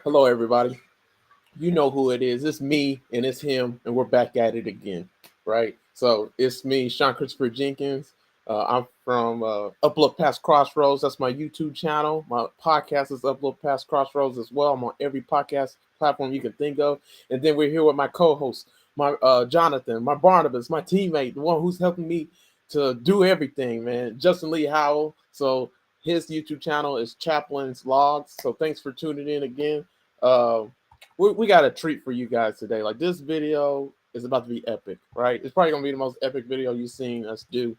Hello, everybody. You know who it is. It's me and it's him, and we're back at it again, right? So it's me, Sean Christopher Jenkins. I'm from Uplift Past Crossroads. That's my YouTube channel. My podcast is Uplift Past Crossroads as well. I'm on every podcast platform you can think of. And then we're here with my co-host, my Jonathan, my Barnabas, my teammate, the one who's helping me to do everything, man. Justin Lee Howell. So his YouTube channel is Chaplain's Logs. So thanks for tuning in again. Uh, we got a treat for you guys today. Like this video is about to be epic, right? It's probably gonna be the most epic video you've seen us do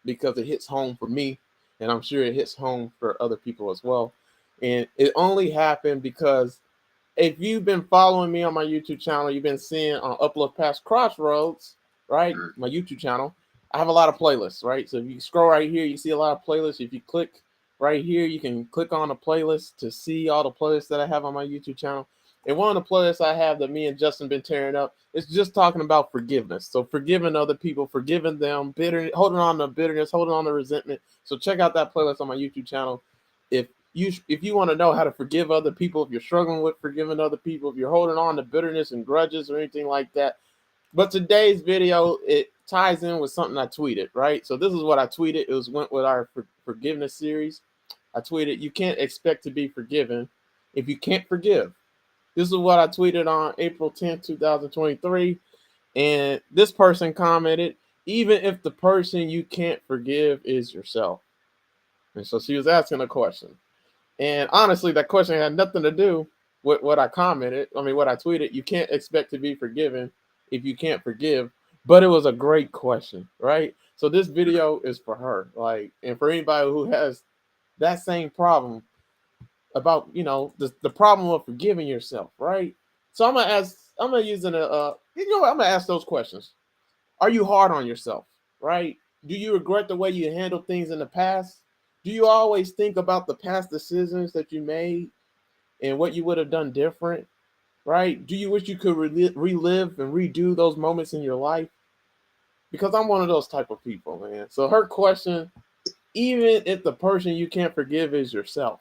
because it hits home for me, and I'm sure it hits home for other people as well. And it only happened because if you've been following me on my YouTube channel, you've been seeing on Uplift Past Crossroads, right? My YouTube channel. I have a lot of playlists, right? So if you scroll right here, you see a lot of playlists. If you click right here, you can click on a playlist to see all the playlists that I have on my YouTube channel. And one of the playlists I have that me and Justin been tearing up is just talking about forgiveness. So forgiving other people, forgiving them, holding on to bitterness, holding on to resentment. So check out that playlist on my YouTube channel. If you want to know how to forgive other people, if you're struggling with forgiving other people, if you're holding on to bitterness and grudges or anything like that. But today's video, it ties in with something I tweeted, right? So this is what I tweeted. Went with our forgiveness series. I tweeted, you can't expect to be forgiven if you can't forgive. This is what I tweeted on April 10th, 2023. And this person commented, even if the person you can't forgive is yourself. And so she was asking a question. And honestly, that question had nothing to do with what I commented. I mean, what I tweeted. You can't expect to be forgiven if you can't forgive. But it was a great question, right? So this video is for her. Like, and for anybody who has that same problem about, the problem of forgiving yourself, right? So I'm gonna use I'm gonna ask those questions. Are you hard on yourself, right? Do you regret the way you handled things in the past? Do you always think about the past decisions that you made and what you would have done different, right? Do you wish you could relive and redo those moments in your life? Because I'm one of those type of people, man. So her question, even if the person you can't forgive is yourself,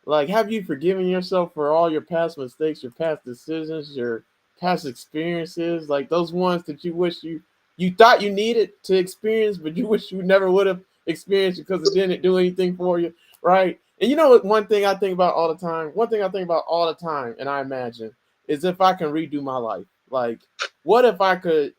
like, have you forgiven yourself for all your past mistakes, your past decisions, your past experiences, like those ones that you wish you thought you needed to experience, but you wish you never would have experienced because it didn't do anything for you, right? And you know what? One thing I think about all the time, and I imagine is if I can redo my life. Like, what if I could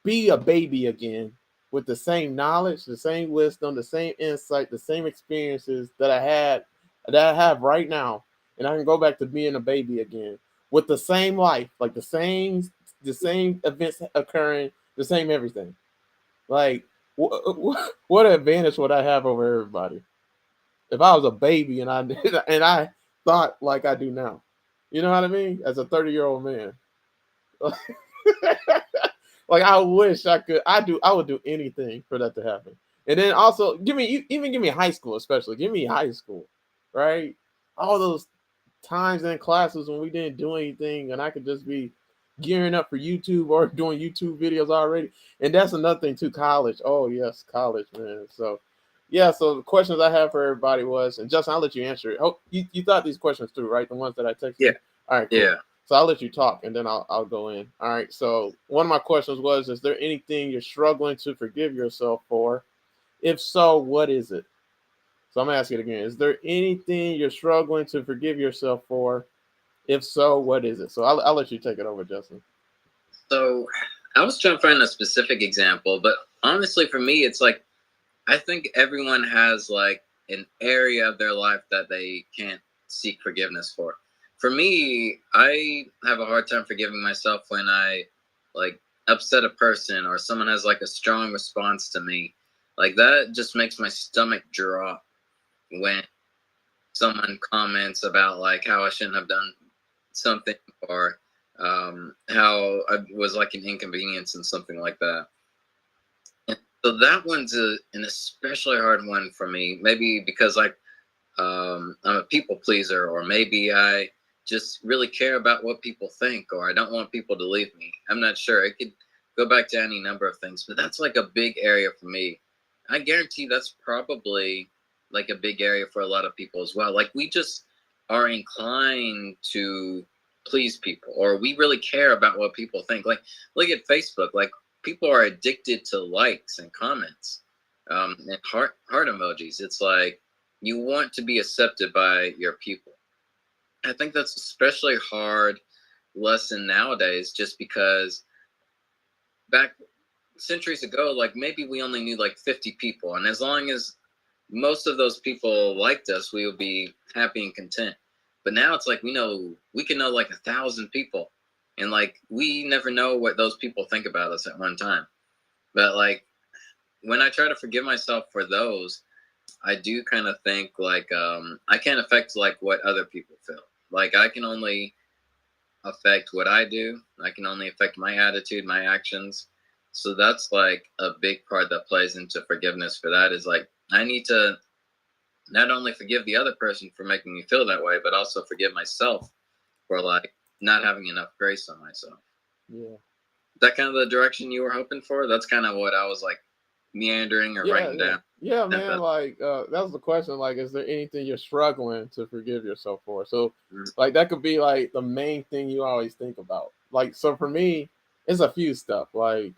be a baby again with the same knowledge, the same wisdom, the same insight, the same experiences that I have right now, and I can go back to being a baby again with the same life, like the same events occurring, the same everything. Like, what advantage would I have over everybody if I was a baby and I and I thought like I do now? You know what I mean? As a 30-year-old man, like I wish I could. I would do anything for that to happen. And then also give me high school, especially give me high school, right? All those times in classes when we didn't do anything and I could just be gearing up for YouTube or doing YouTube videos already. And that's another thing too, college. Oh yes, college, man. So yeah, so the questions I have for everybody was, and Justin, I'll let you answer it. Oh, you thought these questions through, right? The ones that I texted Yeah, you? All right, cool. yeah. So I'll let you talk and then I'll go in. All right. So one of my questions was, is there anything you're struggling to forgive yourself for? If so, what is it? So I'm gonna ask it again. Is there anything you're struggling to forgive yourself for? If so, what is it? So I'll let you take it over, Justin. So I was trying to find a specific example, but honestly, for me, it's like I think everyone has like an area of their life that they can't seek forgiveness for. For me, I have a hard time forgiving myself when I like upset a person or someone has like a strong response to me. Like that just makes my stomach drop when someone comments about like how I shouldn't have done something or how I was like an inconvenience and something like that. And so that one's an especially hard one for me. Maybe because like I'm a people pleaser, or maybe I just really care about what people think, or I don't want people to leave me. I'm not sure. It could go back to any number of things, but that's like a big area for me. I guarantee that's probably like a big area for a lot of people as well. Like we just are inclined to please people, or we really care about what people think. Like, look at Facebook. Like, people are addicted to likes and comments, and heart emojis. It's like you want to be accepted by your people. I think that's especially hard lesson nowadays, just because back centuries ago, like maybe we only knew like 50 people, and as long as most of those people liked us, we would be happy and content. But now it's like we can know like 1,000 people, and like we never know what those people think about us at one time. But like when I try to forgive myself for those, I do kind of think like I can't affect like what other people feel. Like I can only affect what I do. I can only affect my attitude, my actions. So that's like a big part that plays into forgiveness for that, is like I need to not only forgive the other person for making me feel that way, but also forgive myself for like not having enough grace on myself. Yeah. Is that kind of the direction you were hoping for? That's kind of what I was like meandering or writing down. Yeah, man. Like that was the question. Like, is there anything you're struggling to forgive yourself for? So, like, that could be like the main thing you always think about. Like, so for me, it's a few stuff. Like,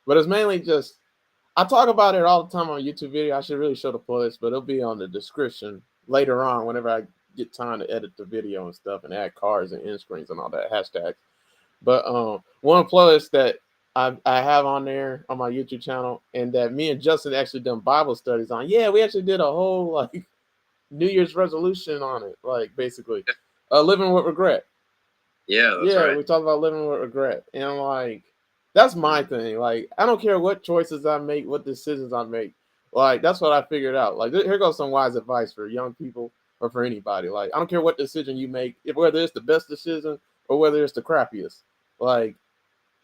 but it's mainly just I talk about it all the time on YouTube video. I should really show the playlist, but it'll be on the description later on whenever I get time to edit the video and stuff and add cards and end screens and all that hashtags. But one playlist that I have on there on my YouTube channel, and that me and Justin actually done Bible studies on. Yeah, we actually did a whole like New Year's resolution on it, like basically living with regret. Yeah, that's right. We talked about living with regret, and like that's my thing. Like I don't care what choices I make, what decisions I make. Like that's what I figured out. Like here goes some wise advice for young people or for anybody. Like I don't care what decision you make, if whether it's the best decision or whether it's the crappiest. Like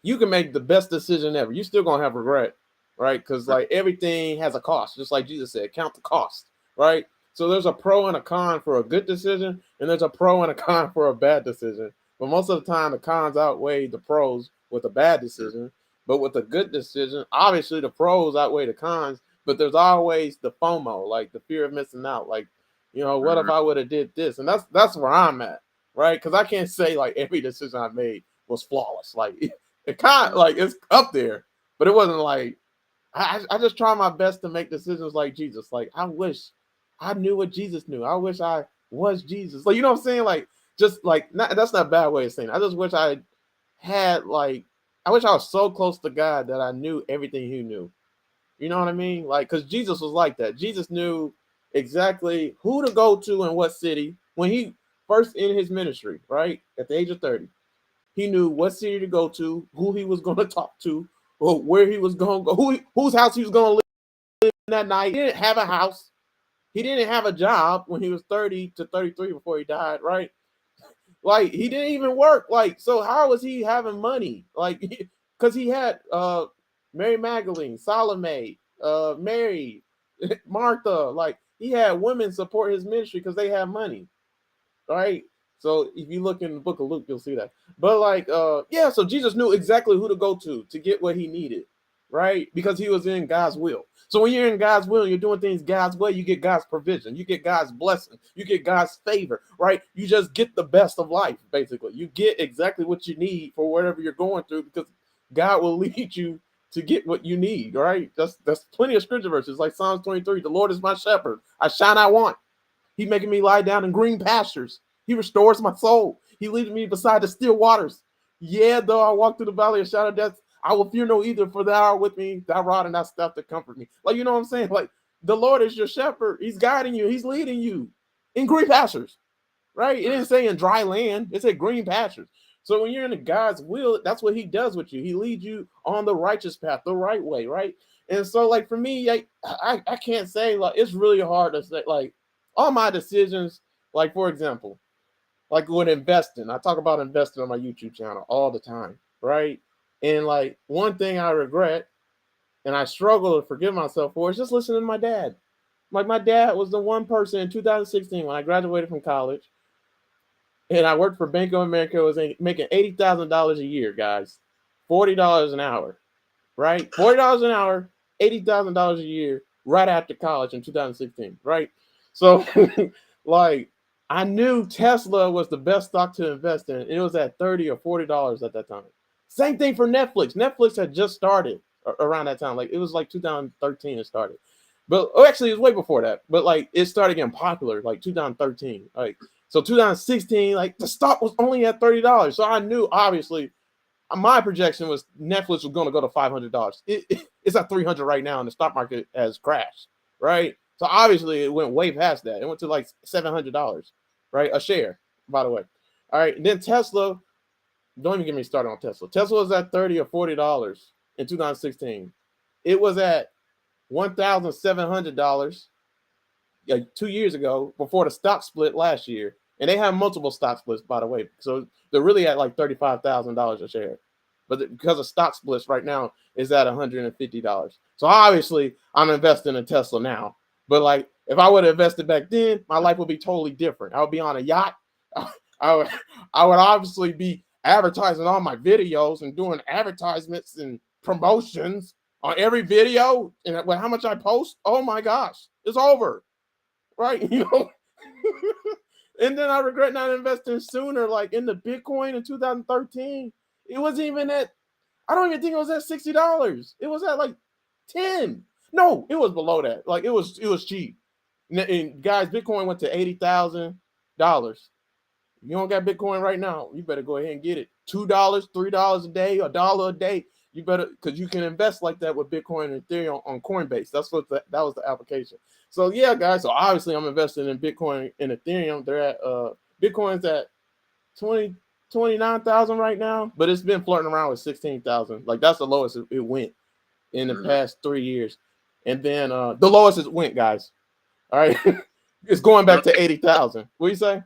you can make the best decision ever. You still gonna have regret, right? Because like everything has a cost, just like Jesus said, count the cost, right? So there's a pro and a con for a good decision, and there's a pro and a con for a bad decision. But most of the time, the cons outweigh the pros with a bad decision. But with a good decision, obviously the pros outweigh the cons. But there's always the FOMO, like the fear of missing out. Like, what if I would have did this? And that's where I'm at, right? Because I can't say like every decision I made was flawless. Like it kind of like it's up there, but it wasn't like I just try my best to make decisions like Jesus. Like I wish I knew what Jesus knew. I wish I was Jesus. Like you know what I'm saying? Like just like that's not a bad way of saying it. I just wish I had like I wish I was so close to God that I knew everything He knew. You know what I mean? Like because Jesus was like that. Jesus knew exactly who to go to and what city when He first in His ministry, right at the age of 30. He knew what city to go to, who he was going to talk to, or where he was going to go, whose house he was going to live in that night. He didn't have a house. He didn't have a job when he was 30 to 33 before he died, right? Like, he didn't even work. Like, so how was he having money? Like, because he had Mary Magdalene, Salome, Mary, Martha. Like, he had women support his ministry because they had money, right? So if you look in the book of Luke, you'll see that. But like, so Jesus knew exactly who to go to get what he needed, right? Because he was in God's will. So when you're in God's will and you're doing things God's way, you get God's provision, you get God's blessing, you get God's favor, right? You just get the best of life, basically. You get exactly what you need for whatever you're going through because God will lead you to get what you need, right? That's plenty of scripture verses like Psalms 23. The Lord is my shepherd, I shall not want. He's making me lie down in green pastures. He restores my soul. He leads me beside the still waters. Yeah, though I walk through the valley of shadow of death, I will fear no evil, for thou art with me, thy rod and thy staff to comfort me. Like, you know what I'm saying? Like, the Lord is your shepherd. He's guiding you. He's leading you in green pastures, right? It didn't say in dry land. It said green pastures. So when you're in God's will, that's what he does with you. He leads you on the righteous path, the right way, right? And so, like, for me, I can't say, like, it's really hard to say, like, all my decisions, like, for example, like with investing, I talk about investing on my YouTube channel all the time, right? And like one thing I regret and I struggle to forgive myself for is just listening to my dad. Like my dad was the one person in 2016 when I graduated from college and I worked for Bank of America, was making $80,000 a year, guys, $40 an hour, right? $40 an hour, $80,000 a year right after college in 2016, right? So like I knew Tesla was the best stock to invest in. It was at $30 or $40 at that time. Same thing for Netflix. Netflix had just started around that time. Like it was like 2013 it started. But actually it was way before that. But like it started getting popular like 2013. Like so 2016, like the stock was only at $30. So I knew obviously my projection was Netflix was going to go to $500. It's at 300 right now, and the stock market has crashed, right? So obviously it went way past that. It went to like $700, right? A share, by the way. All right. And then Tesla, don't even get me started on Tesla. Tesla was at $30 or $40 in 2016. It was at $1,700 like 2 years ago before the stock split last year. And they have multiple stock splits, by the way. So they're really at like $35,000 a share. But because of stock splits right now is at $150. So obviously I'm investing in Tesla now. But like if I would have invested back then, my life would be totally different. I would be on a yacht. I would obviously be advertising all my videos and doing advertisements and promotions on every video. And how much I post, oh my gosh, it's over. Right? You know? And then I regret not investing sooner, like in the Bitcoin in 2013. It wasn't even at, I don't even think it was at $60. It was at like 10. No, it was below that. Like it was cheap. And guys, Bitcoin went to $80,000. You don't got Bitcoin right now, you better go ahead and get it. $2, $3 a day, $1 a day. You better, because you can invest like that with Bitcoin and Ethereum on Coinbase. That was the application. So yeah, guys. So obviously I'm investing in Bitcoin and Ethereum. They're at Bitcoin's at 29,000 right now, but it's been flirting around with 16,000. Like that's the lowest it went in the past 3 years. And then the lowest it went, guys. All right. It's going back to 80,000. What do you say?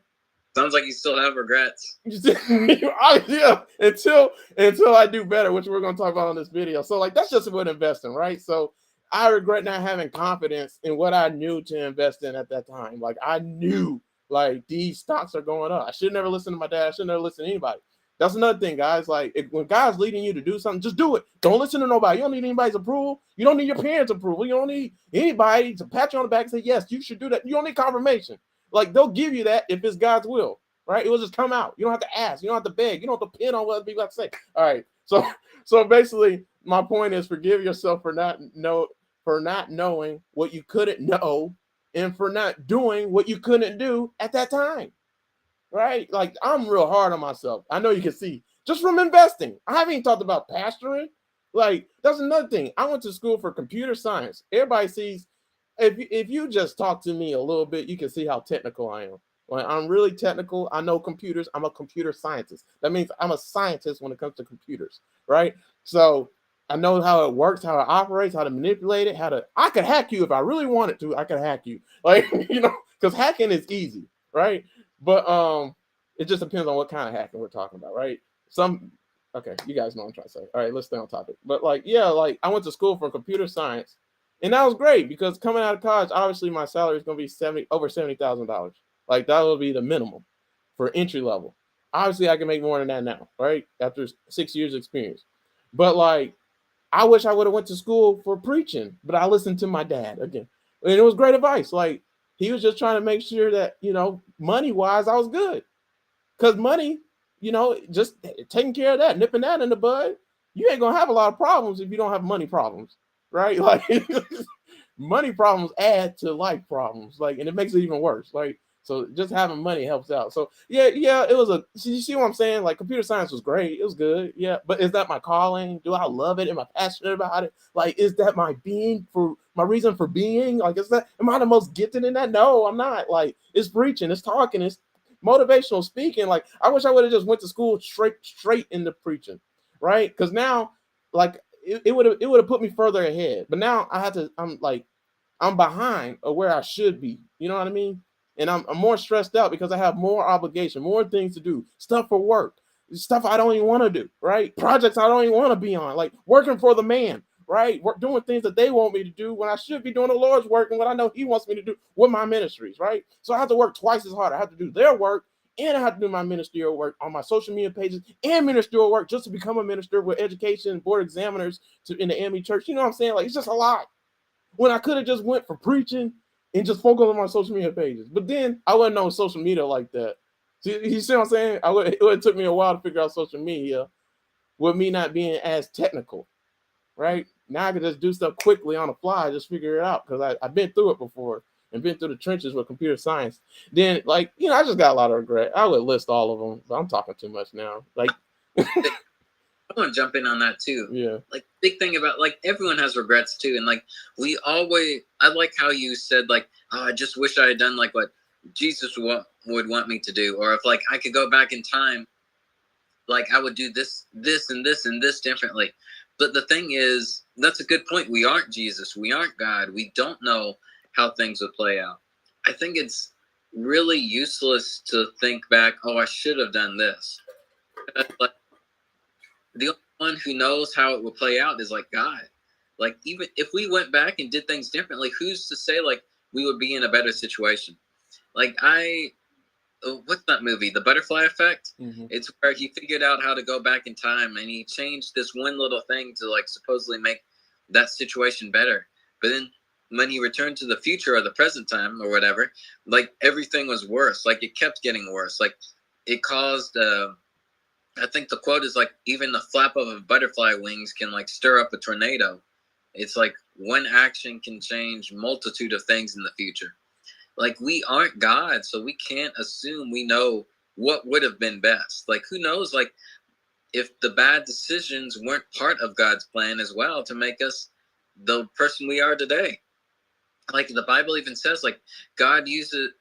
Sounds like you still have regrets. Yeah, until I do better, which we're going to talk about on this video. So like that's just what investing, right? So I regret not having confidence in what I knew to invest in at that time. Like I knew like these stocks are going up. I should never listen to my dad. I should never listen to anybody. That's another thing, guys. Like when God's leading you to do something, just do it. Don't listen to nobody. You don't need anybody's approval. You don't need your parents' approval. You don't need anybody to pat you on the back and say, yes, you should do that. You don't need confirmation. Like they'll give you that if it's God's will, right? It will just come out. You don't have to ask. You don't have to beg. You don't have to pin on what other people have to say. All right. So basically, my point is forgive yourself for not knowing what you couldn't know and for not doing what you couldn't do at that time. Right? Like I'm real hard on myself. I know you can see just from investing. I haven't even talked about pastoring. Like that's another thing. I went to school for computer science. Everybody sees if you just talk to me a little bit, you can see how technical I am. Like I'm really technical. I know computers. I'm a computer scientist. That means I'm a scientist when it comes to computers, right? So I know how it works, how it operates, how to manipulate it, I could hack you if I really wanted to. I could hack you. Like, because hacking is easy, right? But it just depends on what kind of hacking we're talking about, right? Okay, you guys know what I'm trying to say. All right, let's stay on topic. But like, yeah, like I went to school for computer science, and that was great because coming out of college, obviously my salary is going to be over $70,000. Like that will be the minimum for entry level. Obviously, I can make more than that now, right? After 6 years experience. But like, I wish I would have went to school for preaching, but I listened to my dad again. And it was great advice. Like he was just trying to make sure that, money wise, I was good. Because money, just taking care of that, nipping that in the bud, you ain't going to have a lot of problems if you don't have money problems, right? Like money problems add to life problems, like, and it makes it even worse. Like, so just having money helps out. So yeah, it was you see what I'm saying? Like computer science was great. It was good. Yeah. But is that my calling? Do I love it? Am I passionate about it? Like, is that my reason for being? Like, am I the most gifted in that? No, I'm not. Like, it's preaching, it's talking, it's motivational speaking. Like, I wish I would have just went to school straight into preaching. Right. Because now, like, it would have put me further ahead. But now I'm behind of where I should be. You know what I mean? And I'm more stressed out because I have more obligation, more things to do, stuff for work, stuff I don't even want to do, right? Projects I don't even want to be on, like working for the man, right? Doing things that they want me to do when I should be doing the Lord's work and what I know he wants me to do with my ministries, right? So I have to work twice as hard. I have to do their work and I have to do my ministerial work on my social media pages and ministerial work just to become a minister with education, board examiners in the AME church. You know what I'm saying? Like, it's just a lot. When I could have just went for preaching and just focus on my social media pages. But then I wasn't on social media like that. See, you see what I'm saying? It took me a while to figure out social media with me not being as technical, right? Now I can just do stuff quickly on the fly, just figure it out because I've been through it before and been through the trenches with computer science. Then, like, I just got a lot of regret. I would list all of them, but I'm talking too much now. Like, I want to jump in on that too. yeah. Like, big thing about, like, everyone has regrets too. And, like, I like how you said, like, oh, I just wish I had done, like, what Jesus would want me to do. Or if, like, I could go back in time, like, I would do this, and this, and this differently. But the thing is, that's a good point. We aren't Jesus. We aren't God. We don't know how things would play out. I think it's really useless to think back, oh, I should have done this. Like, the only one who knows how it will play out is, like, God. Like, even if we went back and did things differently, who's to say, like, we would be in a better situation? Like, what's that movie? The Butterfly Effect? Mm-hmm. It's where he figured out how to go back in time, and he changed this one little thing to, like, supposedly make that situation better. But then when he returned to the future or the present time or whatever, like, everything was worse. Like, it kept getting worse. Like, it caused I think the quote is, like, even the flap of a butterfly wings can, like, stir up a tornado. It's like one action can change multitude of things in the future. Like, we aren't God, so we can't assume we know what would have been best. Like, who knows, like, if the bad decisions weren't part of God's plan as well to make us the person we are today. Like, the Bible even says, like, God uses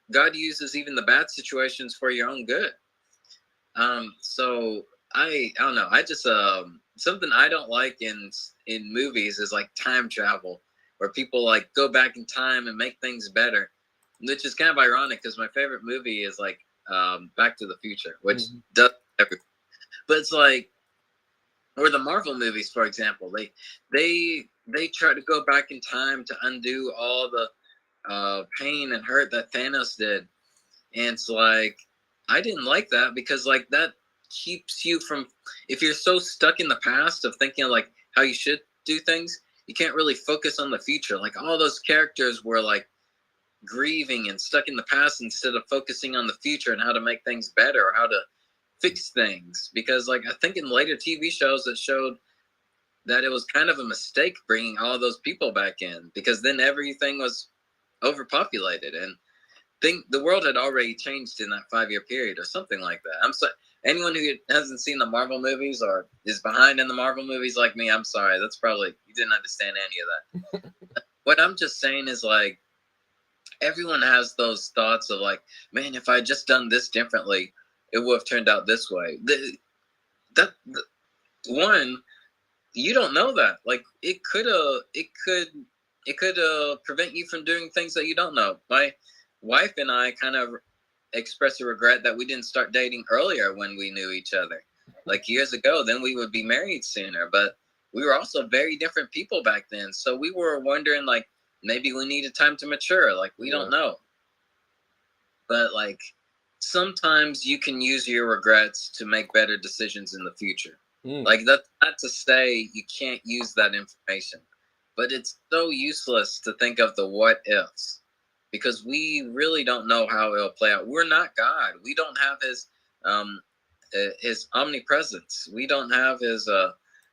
even the bad situations for your own good. So I don't know. I just something I don't like in movies is, like, time travel, where people, like, go back in time and make things better, which is kind of ironic because my favorite movie is, like, Back to the Future, which does everything. But it's like, or the Marvel movies, for example, they try to go back in time to undo all the pain and hurt that Thanos did, and it's like, I didn't like that because, like, that keeps you from, if you're so stuck in the past of thinking, like, how you should do things, you can't really focus on the future. Like, all those characters were, like, grieving and stuck in the past instead of focusing on the future and how to make things better or how to fix things. Because, like, I think in later TV shows that showed that it was kind of a mistake bringing all those people back in, because then everything was overpopulated and the world had already changed in that 5-year period or something like that. I'm sorry, anyone who hasn't seen the Marvel movies or is behind in the Marvel movies like me, I'm sorry. That's probably, you didn't understand any of that. What I'm just saying is, like, everyone has those thoughts of, like, man, if I had just done this differently, it would have turned out this way. One, you don't know that. Like, it could prevent you from doing things that you don't know. My wife and I kind of express a regret that we didn't start dating earlier when we knew each other. Like, years ago, then we would be married sooner. But we were also very different people back then. So we were wondering, like, maybe we needed time to mature. Like, we don't know. But, like, sometimes you can use your regrets to make better decisions in the future. Like, that's not to say you can't use that information. But it's so useless to think of the what ifs, because we really don't know how it'll play out. We're not God. We don't have his omnipresence. We don't have his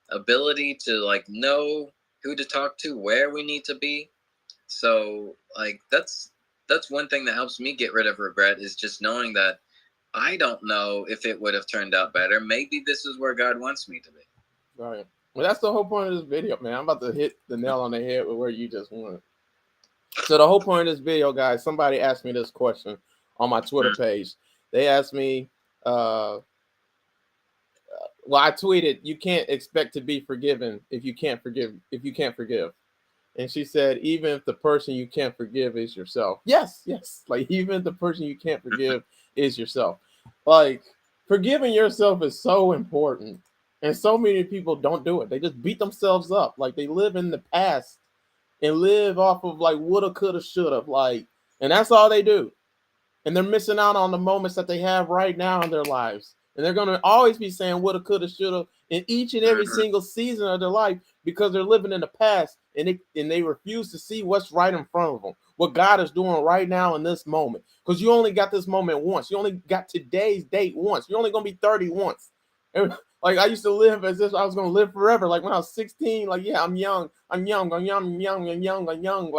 ability to, like, know who to talk to, where we need to be. So, like, that's one thing that helps me get rid of regret, is just knowing that I don't know if it would have turned out better. Maybe this is where God wants me to be. Right. Well, that's the whole point of this video, man. I'm about to hit the nail on the head with where you just went. So the whole point of this video, guys, somebody asked me this question on my Twitter page. They asked me, well, I tweeted, you can't expect to be forgiven if you can't forgive. And she said, even if the person you can't forgive is yourself. Yes. Like, even if the person you can't forgive is yourself. Like, forgiving yourself is so important. And so many people don't do it. They just beat themselves up. Like, they live in the past and live off of, like, woulda, coulda, shoulda. Like, and that's all they do. And they're missing out on the moments that they have right now in their lives. And they're going to always be saying woulda, coulda, shoulda in each and every single season of their life, because they're living in the past and they refuse to see what's right in front of them. what God is doing right now in this moment. Because you only got this moment once. You only got today's date once. You're only going to be 30 once. And, like, I used to live as if I was going to live forever. Like, when I was 16, like, yeah, I'm young, like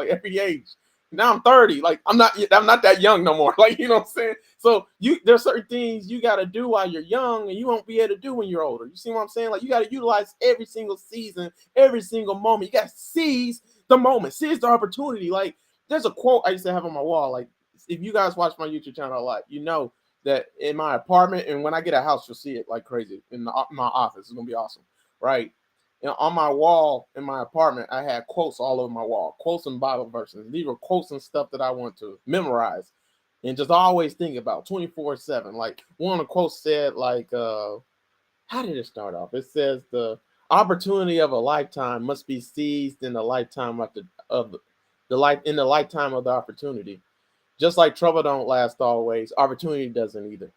every age. Now I'm 30. Like, I'm not that young no more. Like, you know what I'm saying? So there's certain things you got to do while you're young and you won't be able to do when you're older. You see what I'm saying? Like, you got to utilize every single season, every single moment. You got to seize the moment, seize the opportunity. Like, there's a quote I used to have on my wall. Like, if you guys watch my YouTube channel a lot, you know that in my apartment, and when I get a house, you'll see it like crazy in my office. It's going to be awesome, right? And on my wall in my apartment, I had quotes all over my wall, quotes and Bible verses. These were quotes and stuff that I want to memorize and just always think about 24/7. Like, one of the quotes said, like, how did it start off? It says the opportunity of a lifetime must be seized in the lifetime of the lifetime of the opportunity. Just like trouble don't last always, opportunity doesn't either.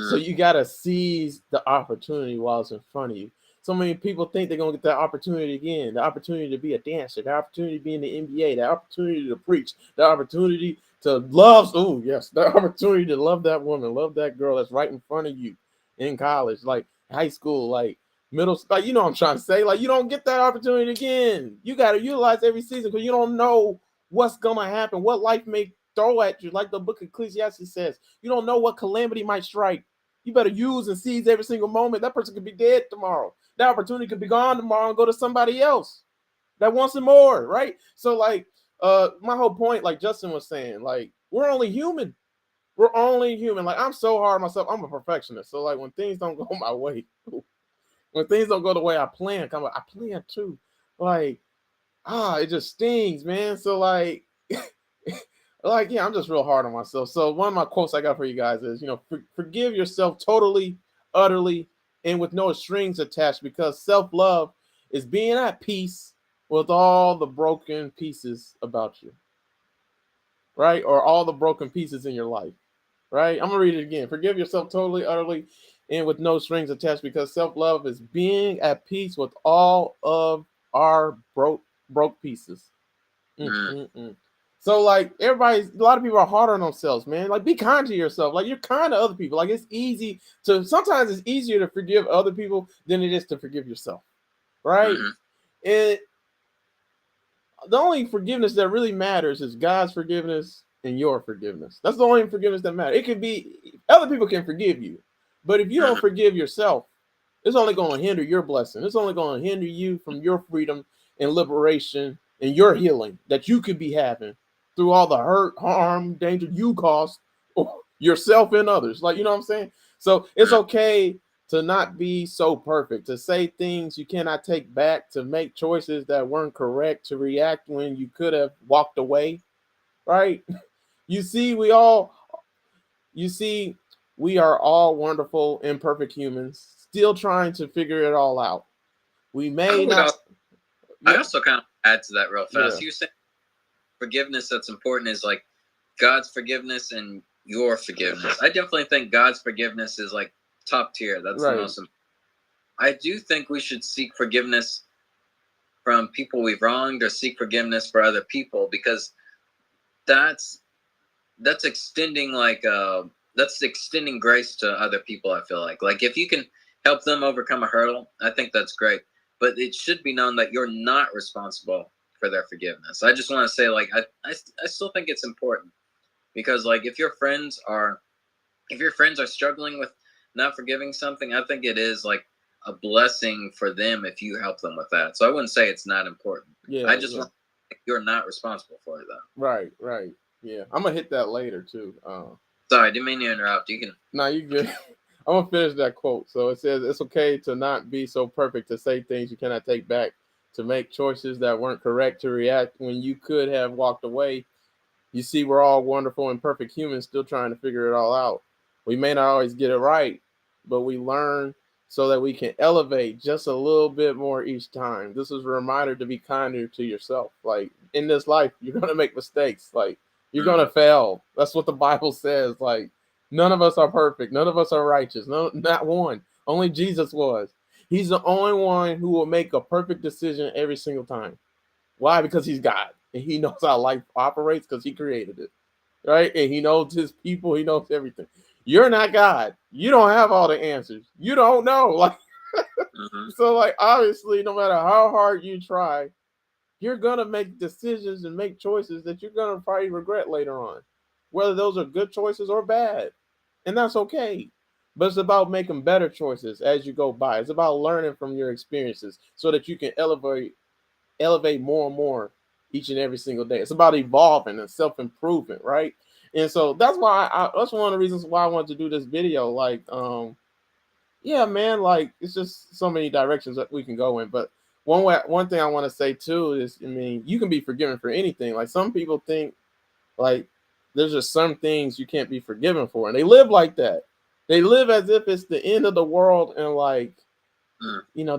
So you gotta seize the opportunity while it's in front of you. So many people think they're gonna get that opportunity again, the opportunity to be a dancer, the opportunity to be in the NBA, the opportunity to preach, the opportunity to love. Oh yes, the opportunity to love that woman, love that girl that's right in front of you in college, like high school, like middle school. Like, you know what I'm trying to say? Like, you don't get that opportunity again. You gotta utilize every season because you don't know what's gonna happen, what life may throw at you. Like the book of Ecclesiastes says, you don't know what calamity might strike. You better use and seize every single moment. That person could be dead tomorrow. That opportunity could be gone tomorrow and go to somebody else that wants it more, right? So, like, my whole point, like Justin was saying, like, we're only human. We're only human. Like, I'm so hard on myself. I'm a perfectionist. So, like, when things don't go my way, when things don't go the way I plan, I plan too. Like, it just stings, man. So, like, like, yeah, I'm just real hard on myself. So one of my quotes I got for you guys is, forgive yourself totally, utterly, and with no strings attached, because self-love is being at peace with all the broken pieces about you, right? Or all the broken pieces in your life, right? I'm gonna read it again. Forgive yourself totally, utterly, and with no strings attached, because self-love is being at peace with all of our broke pieces. So, like, a lot of people are hard on themselves, man. Like, be kind to yourself. Like, you're kind to other people. Like, sometimes it's easier to forgive other people than it is to forgive yourself, right? And the only forgiveness that really matters is God's forgiveness and your forgiveness. That's the only forgiveness that matters. It can be, other people can forgive you, but if you don't forgive yourself, it's only going to hinder your blessing. It's only going to hinder you from your freedom and liberation and your healing that you could be having through all the hurt, harm, danger you caused yourself and others. Like, you know what I'm saying? So it's okay to not be so perfect, to say things you cannot take back, to make choices that weren't correct, to react when you could have walked away, right? You see, we are all wonderful, imperfect humans, still trying to figure it all out. We may not. I also kind of add to that real fast. Yeah. You said forgiveness that's important is like God's forgiveness and your forgiveness. I definitely think God's forgiveness is like top tier. That's right. The most important. I do think we should seek forgiveness from people we've wronged, or seek forgiveness for other people, because that's extending that's extending grace to other people. I feel like if you can help them overcome a hurdle, I think that's great. But it should be known that you're not responsible for their forgiveness. I just want to say, I still think it's important, because if your friends are struggling with not forgiving something, I think it is a blessing for them if you help them with that. So I wouldn't say it's not important. Yeah, I just want you're not responsible for it though. Right. Yeah, I'm gonna hit that later too. Sorry, didn't mean to interrupt. You can. No, you good. I'm gonna finish that quote. So it says, it's okay to not be so perfect, to say things you cannot take back, to make choices that weren't correct, to react when you could have walked away. You see, we're all wonderful and perfect humans still trying to figure it all out. We may not always get it right, but we learn so that we can elevate just a little bit more each time. This is a reminder to be kinder to yourself. Like, in this life, you're going to make mistakes. Like, you're going to fail. That's what the Bible says. Like, none of us are perfect. None of us are righteous. No, not one. Only Jesus was. He's the only one who will make a perfect decision every single time. Why? Because he's God. and he knows how life operates because he created it, right? And he knows his people, he knows everything. You're not God. You don't have all the answers. You don't know. Like, so like obviously, no matter how hard you try, you're gonna make decisions and make choices that you're gonna probably regret later on, whether those are good choices or bad, and that's okay. But it's about making better choices as you go by. It's about learning from your experiences so that you can elevate more and more each and every single day. It's about evolving and self improvement, right? And so that's why that's one of the reasons why I wanted to do this video. Like, yeah, man, like it's just so many directions that we can go in. But one thing I want to say too is, I mean, you can be forgiven for anything. Like some people think like there's just some things you can't be forgiven for, and they live like that. They live as if it's the end of the world, and like,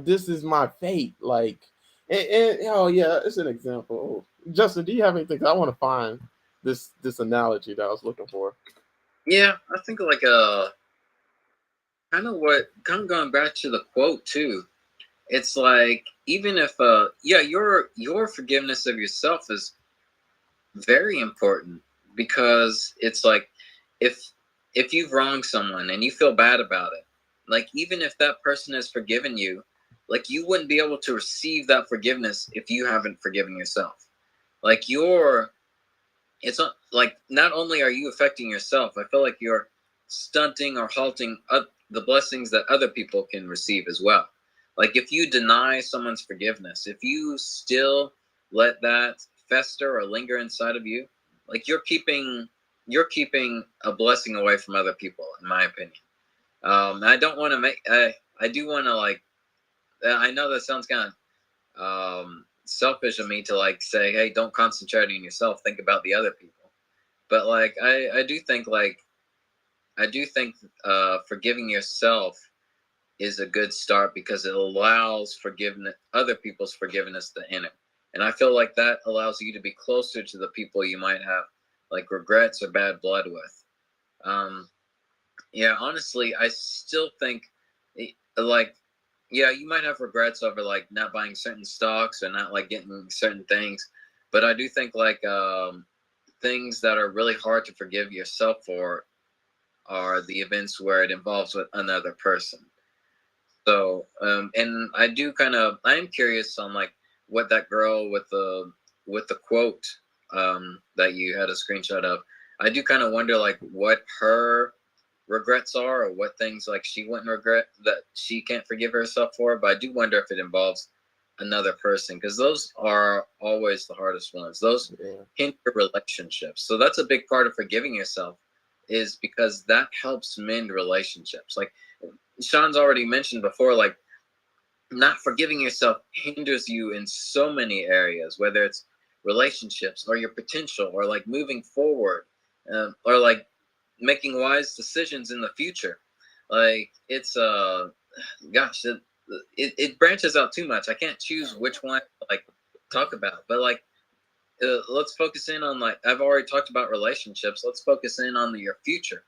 this is my fate. Like, and oh yeah, it's an example. Justin, do you have anything? I want to find this analogy that I was looking for. Yeah, I think like kind of going back to the quote too. It's like even if your forgiveness of yourself is very important, because it's like if you've wronged someone and you feel bad about it, like even if that person has forgiven you, like you wouldn't be able to receive that forgiveness if you haven't forgiven yourself. Like it's not like not only are you affecting yourself, I feel like you're stunting or halting up the blessings that other people can receive as well. Like if you deny someone's forgiveness, if you still let that fester or linger inside of you, like you're keeping a blessing away from other people, in my opinion. I don't want to make I do want to like I know that sounds kind of selfish of me to like say, hey, don't concentrate on yourself, think about the other people. But like I do think forgiving yourself is a good start, because it allows forgiveness, other people's forgiveness, to enter. And I feel like that allows you to be closer to the people you might have like regrets or bad blood with. Yeah, honestly, I still think like, yeah, you might have regrets over like not buying certain stocks or not like getting certain things, but I do think like things that are really hard to forgive yourself for are the events where it involves with another person. So, and I am curious on like what that girl with the quote that you had a screenshot of. I do kind of wonder like what her regrets are, or what things like she wouldn't regret that she can't forgive herself for. But I do wonder if it involves another person, because those are always the hardest ones. Those hinder relationships. So that's a big part of forgiving yourself, is because that helps mend relationships. Like Sean's already mentioned before, like not forgiving yourself hinders you in so many areas, whether it's relationships or your potential or like moving forward, or like making wise decisions in the future. Like it's gosh, it branches out too much. I can't choose which one to like talk about, but like let's focus in on, like I've already talked about relationships. Let's focus in on your future.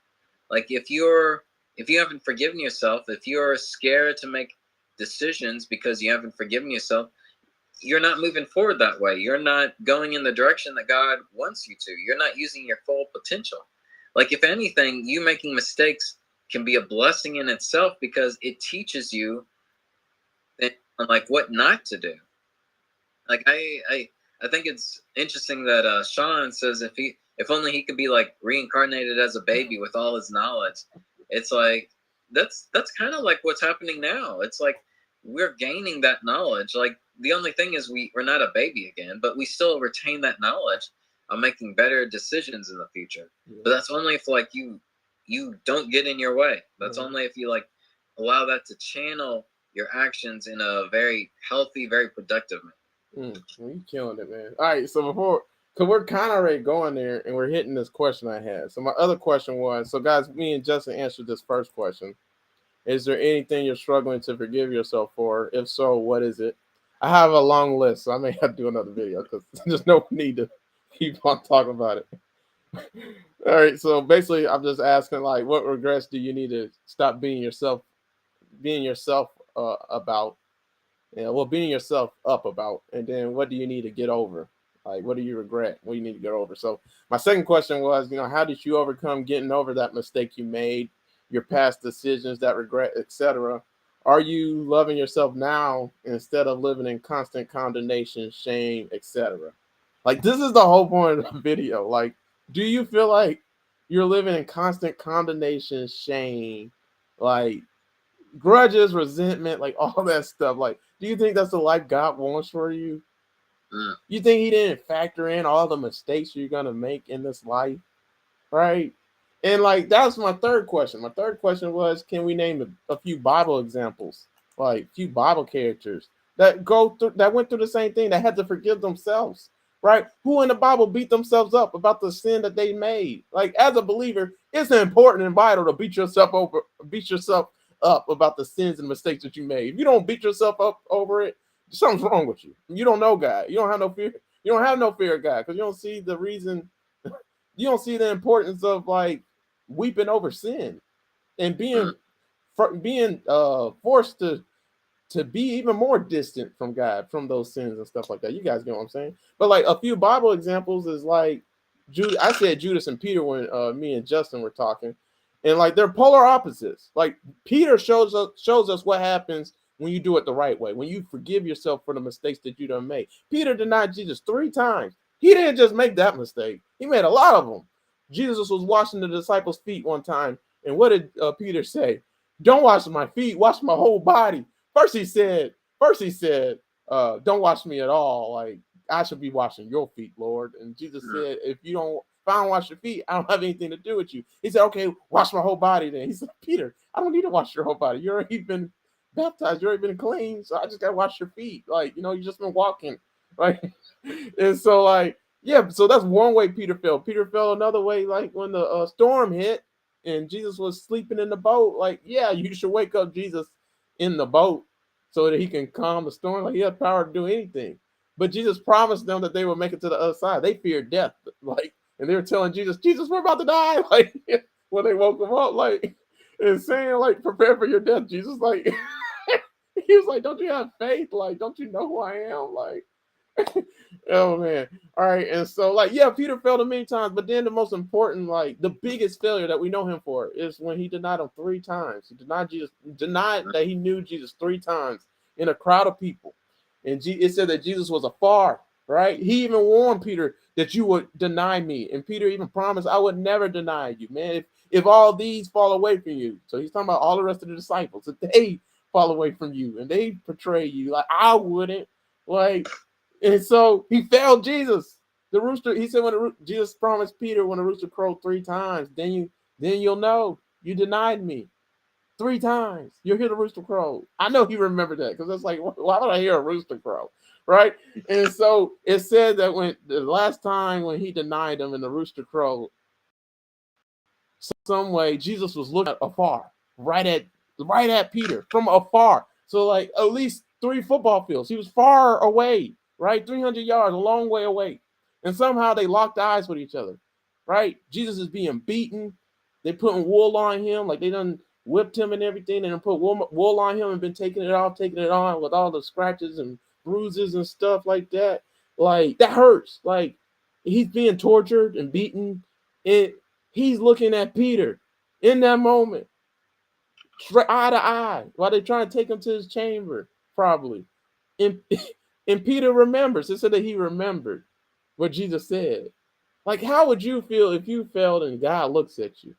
Like if you haven't forgiven yourself, if you're scared to make decisions because you haven't forgiven yourself, you're not moving forward that way. You're not going in the direction that God wants you to. You're not using your full potential. Like if anything, you making mistakes can be a blessing in itself, because it teaches you on like what not to do. Like I think it's interesting that Sean says if only he could be like reincarnated as a baby with all his knowledge. It's like that's kind of like what's happening now. It's like we're gaining that knowledge. Like the only thing is we're not a baby again, but we still retain that knowledge of making better decisions in the future. Yeah. But that's only if like you don't get in your way. That's only if you like allow that to channel your actions in a very healthy, very productive manner. You killing it, man. All right, so because we're kind of already going there and we're hitting this question I had. So my other question was, so guys, me and Justin answered this first question. Is there anything you're struggling to forgive yourself for? If so, what is it? I have a long list, so I may have to do another video because there's no need to keep on talking about it. All right, so basically I'm just asking, like, what regrets do you need to stop being yourself about? Yeah, well, beating yourself up about, and then what do you need to get over? Like, what do you regret? What do you need to get over? So my second question was, how did you overcome getting over that mistake you made, your past decisions, that regret, etc.? Are you loving yourself now instead of living in constant condemnation, shame, etc.? Like, this is the whole point of the video. Like, do you feel like you're living in constant condemnation, shame, like grudges, resentment, like all that stuff? Like, do you think that's the life God wants for you? You think he didn't factor in all the mistakes you're gonna make in this life, right? And like, that was my third question. My third question was, can we name a few Bible examples, like a few Bible characters that went through the same thing, that had to forgive themselves, right? Who in the Bible beat themselves up about the sin that they made? Like, as a believer, it's important and vital to beat yourself up about the sins and mistakes that you made. If you don't beat yourself up over it, something's wrong with you. You don't know God. You don't have no fear. You don't have no fear of God because you don't see the reason. You don't see the importance of like weeping over sin and being forced to be even more distant from God, from those sins and stuff like that. You guys get what I'm saying? But like, a few Bible examples is like I said Judas and Peter when me and Justin were talking, and like, they're polar opposites. Like, Peter shows us what happens when you do it the right way, when you forgive yourself for the mistakes that you done made. Peter denied Jesus 3 times. He didn't just make that mistake. He made a lot of them. Jesus was washing the disciples' feet one time, and what did Peter say? Don't wash my feet, wash my whole body. First he said, don't wash me at all. Like, I should be washing your feet, Lord. And Jesus said, if I don't wash your feet, I don't have anything to do with you. He said, okay, wash my whole body then. He said, Peter, I don't need to wash your whole body. You've already been baptized. You've already been clean. So I just got to wash your feet. Like, you just been walking, right? And so like, yeah, so that's one way Peter fell. Peter fell another way, like when the storm hit and Jesus was sleeping in the boat. Like, yeah, you should wake up Jesus in the boat so that he can calm the storm. Like, he had power to do anything. But Jesus promised them that they would make it to the other side. They feared death, like, and they were telling Jesus, we're about to die. Like, when they woke him up, like, and saying, like, prepare for your death. Jesus, like, he was like, don't you have faith? Like, don't you know who I am? Like, oh man. All right. And so like, yeah, Peter failed many times, but then the most important, like the biggest failure that we know him for is when he denied him 3 times. He denied that he knew Jesus 3 times in a crowd of people. And it said that Jesus was afar, right? He even warned Peter that you would deny me. And Peter even promised, I would never deny you, man. If all these fall away from you. So he's talking about all the rest of the disciples. If they fall away from you and they betray you, like I wouldn't. Like, and so he failed Jesus. The rooster, he said, Jesus promised Peter, when the rooster crowed 3 times, then you'll know you denied me 3 times. You'll hear the rooster crow. I know he remembered that because it's like, why would I hear a rooster crow? Right? And so it said that when the last time when he denied him and the rooster crowed, some way Jesus was looking at afar, right at Peter from afar. So like at least 3 football fields. He was far away, right? 300 yards, a long way away. And somehow they locked eyes with each other, right? Jesus is being beaten. They putting wool on him, like they done whipped him and everything, and then put wool on him and been taking it on with all the scratches and bruises and stuff like that. Like, that hurts. Like, he's being tortured and beaten. He's looking at Peter in that moment, eye to eye, while they're trying to take him to his chamber, probably. And, and Peter remembers. It said that he remembered what Jesus said. Like, how would you feel if you failed and God looks at you?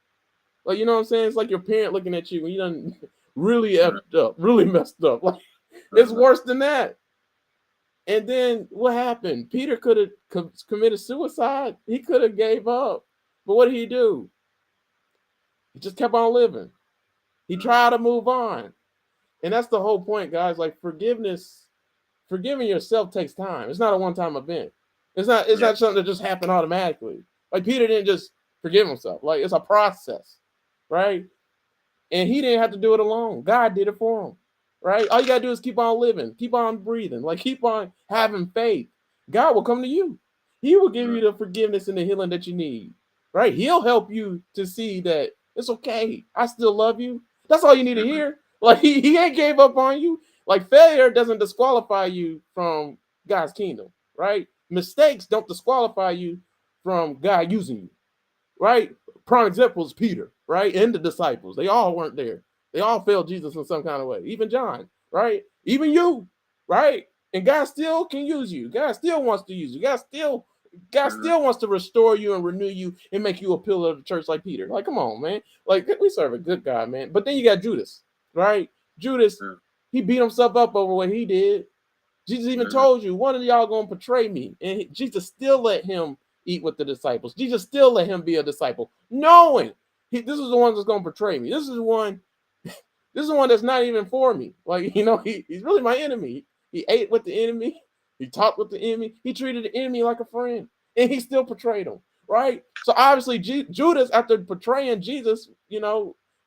Like, you know what I'm saying? It's like your parent looking at you when you done really effed up, really messed up. Like, it's worse than that. And then what happened? Peter could have committed suicide. He could have gave up. But what did he do? He just kept on living. He tried to move on. And that's the whole point, guys. Like, forgiving yourself takes time. It's not a one-time event. It's not something that just happened automatically. Like, Peter didn't just forgive himself. Like, it's a process, right? And he didn't have to do it alone. God did it for him, right? All you got to do is keep on living, keep on breathing, like keep on having faith. God will come to you. He will give you the forgiveness and the healing that you need, right? He'll help you to see that it's okay. I still love you. That's all you need to hear. Like, he ain't gave up on you. Like, failure doesn't disqualify you from God's kingdom, right? mistakes don't disqualify you from God using you, right? Prime example is Peter, right? And the disciples. They all weren't there. They all failed Jesus in some kind of way. Even John, right? Even you, right? And God still can use you. God still wants to use you. God still wants to restore you and renew you and make you a pillar of the church like Peter. Like, come on, man. Like, we serve a good God, man. But then you got Judas, right? Judas, he beat himself up over what he did. Jesus even told you, one of y'all gonna betray me. And Jesus still let him eat with the disciples. Jesus still let him be a disciple, knowing this is the one that's gonna betray me. This is the one that's not even for me. Like, he's really my enemy. He ate with the enemy. He talked with the enemy. He treated the enemy like a friend, and he still betrayed him, right? So obviously, Judas, after betraying Jesus,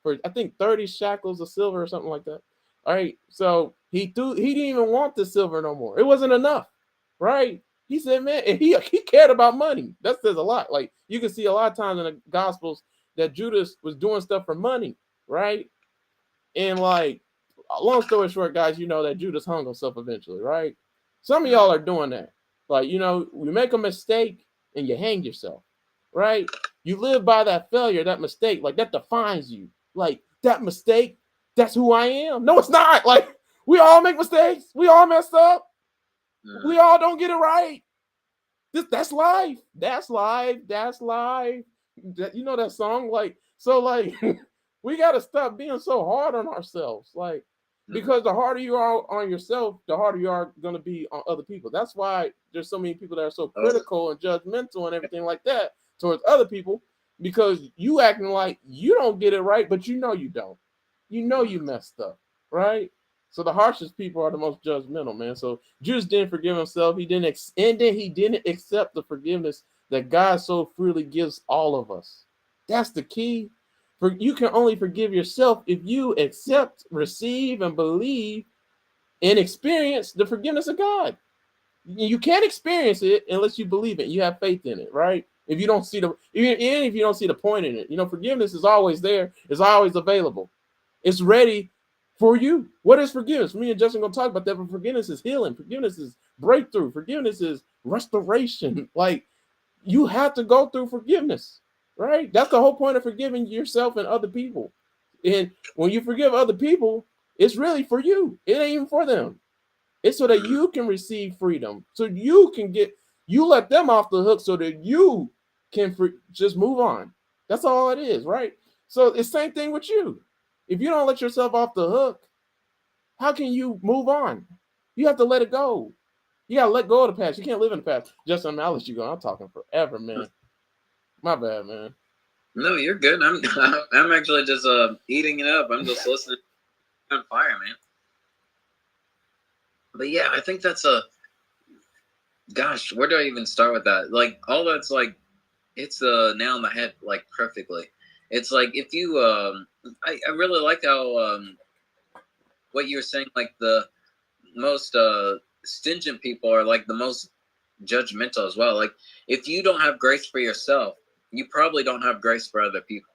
for I think 30 shekels of silver or something like that. All right, so he didn't even want the silver no more. It wasn't enough, right? He said, man, and he cared about money. That says a lot. Like, you can see a lot of times in the Gospels that Judas was doing stuff for money, right? And like, long story short, guys, you know that Judas hung himself eventually, right? Some of y'all are doing that. Like, you make a mistake and you hang yourself, right? You live by that failure, that mistake, like that defines you. Like, that mistake, that's who I am. No, it's not. Like, we all make mistakes. We all mess up. We all don't get it right. That's life. That's life. That's life. You know that song? Like, so like we gotta stop being so hard on ourselves. Like, because the harder you are on yourself, the harder you are gonna be on other people. That's why there's so many people that are so critical and judgmental and everything like that towards other people, because you acting like you don't get it right, but you know you don't. You know you messed up, right? So the harshest people are the most judgmental, man. So Judas didn't forgive himself. He didn't accept the forgiveness that God so freely gives all of us. That's the key. For you can only forgive yourself if you accept, receive, and believe and experience the forgiveness of God. You can't experience it unless you believe it. You have faith in it, right? If you don't see even if you don't see the point in it, forgiveness is always there. It's always available. It's ready for you. What is forgiveness? Me and Justin gonna talk about that. But forgiveness is healing. Forgiveness is breakthrough. Forgiveness is restoration. Like, you have to go through forgiveness, right? That's the whole point of forgiving yourself and other people. And when you forgive other people, it's really for you. It ain't even for them. It's so that you can receive freedom. So you let them off the hook so that you can just move on. That's all it is, right? So it's the same thing with you. If you don't let yourself off the hook, how can you move on? You have to let it go. You gotta let go of the past. You can't live in the past. Justin, I'll let you go. I'm talking forever, man. My bad, man. No, you're good. I'm actually just eating it up. I'm just listening. On fire, man. But yeah, I think that's gosh, where do I even start with that? Like, all that's like, it's a nail on the head, like, perfectly. It's like, if you I really like how what you were saying, like, the most stingent people are like the most judgmental as well. Like, if you don't have grace for yourself, you probably don't have grace for other people.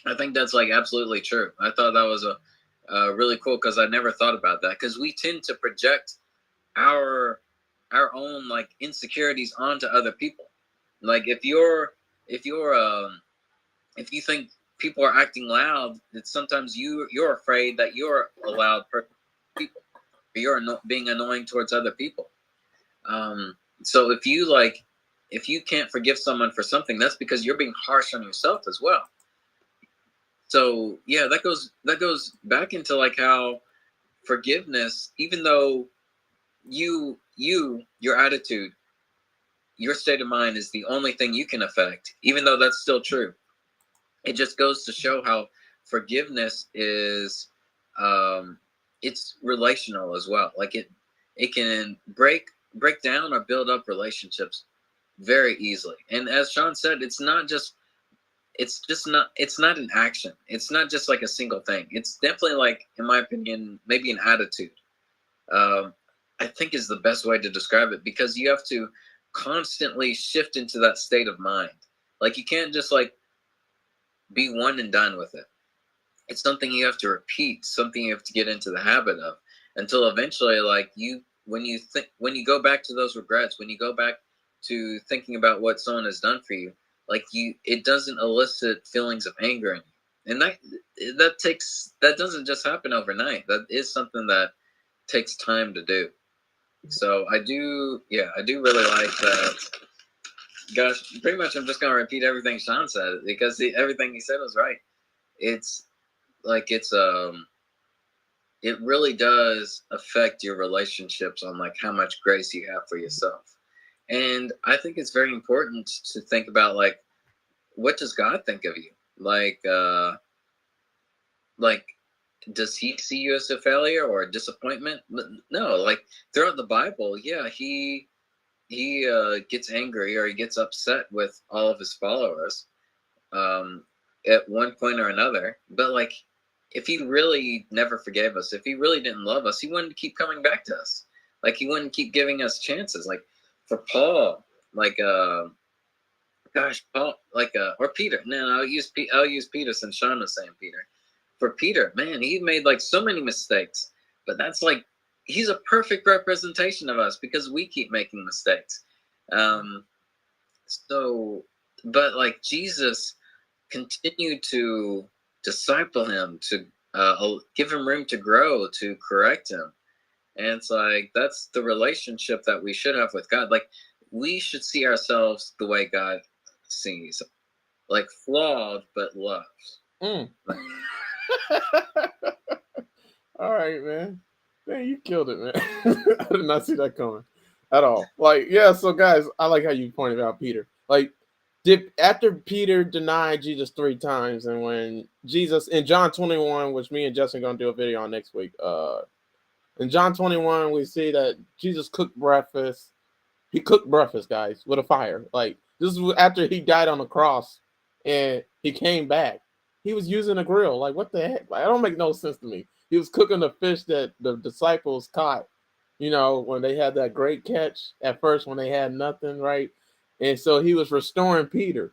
I think that's like absolutely true. I thought that was a really cool, because I never thought about that, because we tend to project our own like insecurities onto other people. Like, if you think people are acting loud, it's sometimes you're afraid that you're a loud person. People, you're being annoying towards other people. So if you can't forgive someone for something, that's because you're being harsh on yourself as well. So yeah, that goes back into like how forgiveness, even though your attitude, your state of mind is the only thing you can affect, even though that's still true. It just goes to show how forgiveness is it's relational as well. Like, it can break down or build up relationships very easily. And as Sean said, it's not an action. It's not just like a single thing. It's definitely, like, in my opinion, maybe an attitude. I think is the best way to describe it, because you have to constantly shift into that state of mind. Like, you can't just like be one and done with it. It's something you have to repeat, something you have to get into the habit of, until eventually, like, when you go back to those regrets, when you go back to thinking about what someone has done for you, like it doesn't elicit feelings of anger in you. And that doesn't just happen overnight. That is something that takes time to do. So I do really like that. Gosh, pretty much I'm just gonna repeat everything Sean said, because everything he said was right. It's like it really does affect your relationships on like how much grace you have for yourself. And I think it's very important to think about, like, what does God think of you? Like does he see you as a failure or a disappointment? No, like throughout the Bible, yeah, he gets angry or he gets upset with all of his followers at one point or another. But like, if he really never forgave us, if he really didn't love us, he wouldn't keep coming back to us. Like, he wouldn't keep giving us chances. Like for Paul, like Paul, like or Peter. No, I'll use Peter since Sean was saying Peter. For Peter, man, he made like so many mistakes, but that's like, he's a perfect representation of us because we keep making mistakes. So, but like Jesus continued to disciple him, to give him room to grow, to correct him. And it's like, that's the relationship that we should have with God. Like, we should see ourselves the way God sees, like flawed but loved. All right, man. Man, you killed it, man. I did not see that coming at all. Like, yeah, so guys, I like how you pointed out Peter. Like, after Peter denied Jesus 3 times, and when Jesus in John 21, which me and Justin gonna do a video on next week, in John 21, we see that Jesus cooked breakfast. He cooked breakfast, guys, with a fire. Like, this was after he died on the cross and he came back. He was using a grill. Like, what the heck? Like, it don't make no sense to me. He was cooking the fish that the disciples caught, when they had that great catch at first when they had nothing, right? And so he was restoring Peter.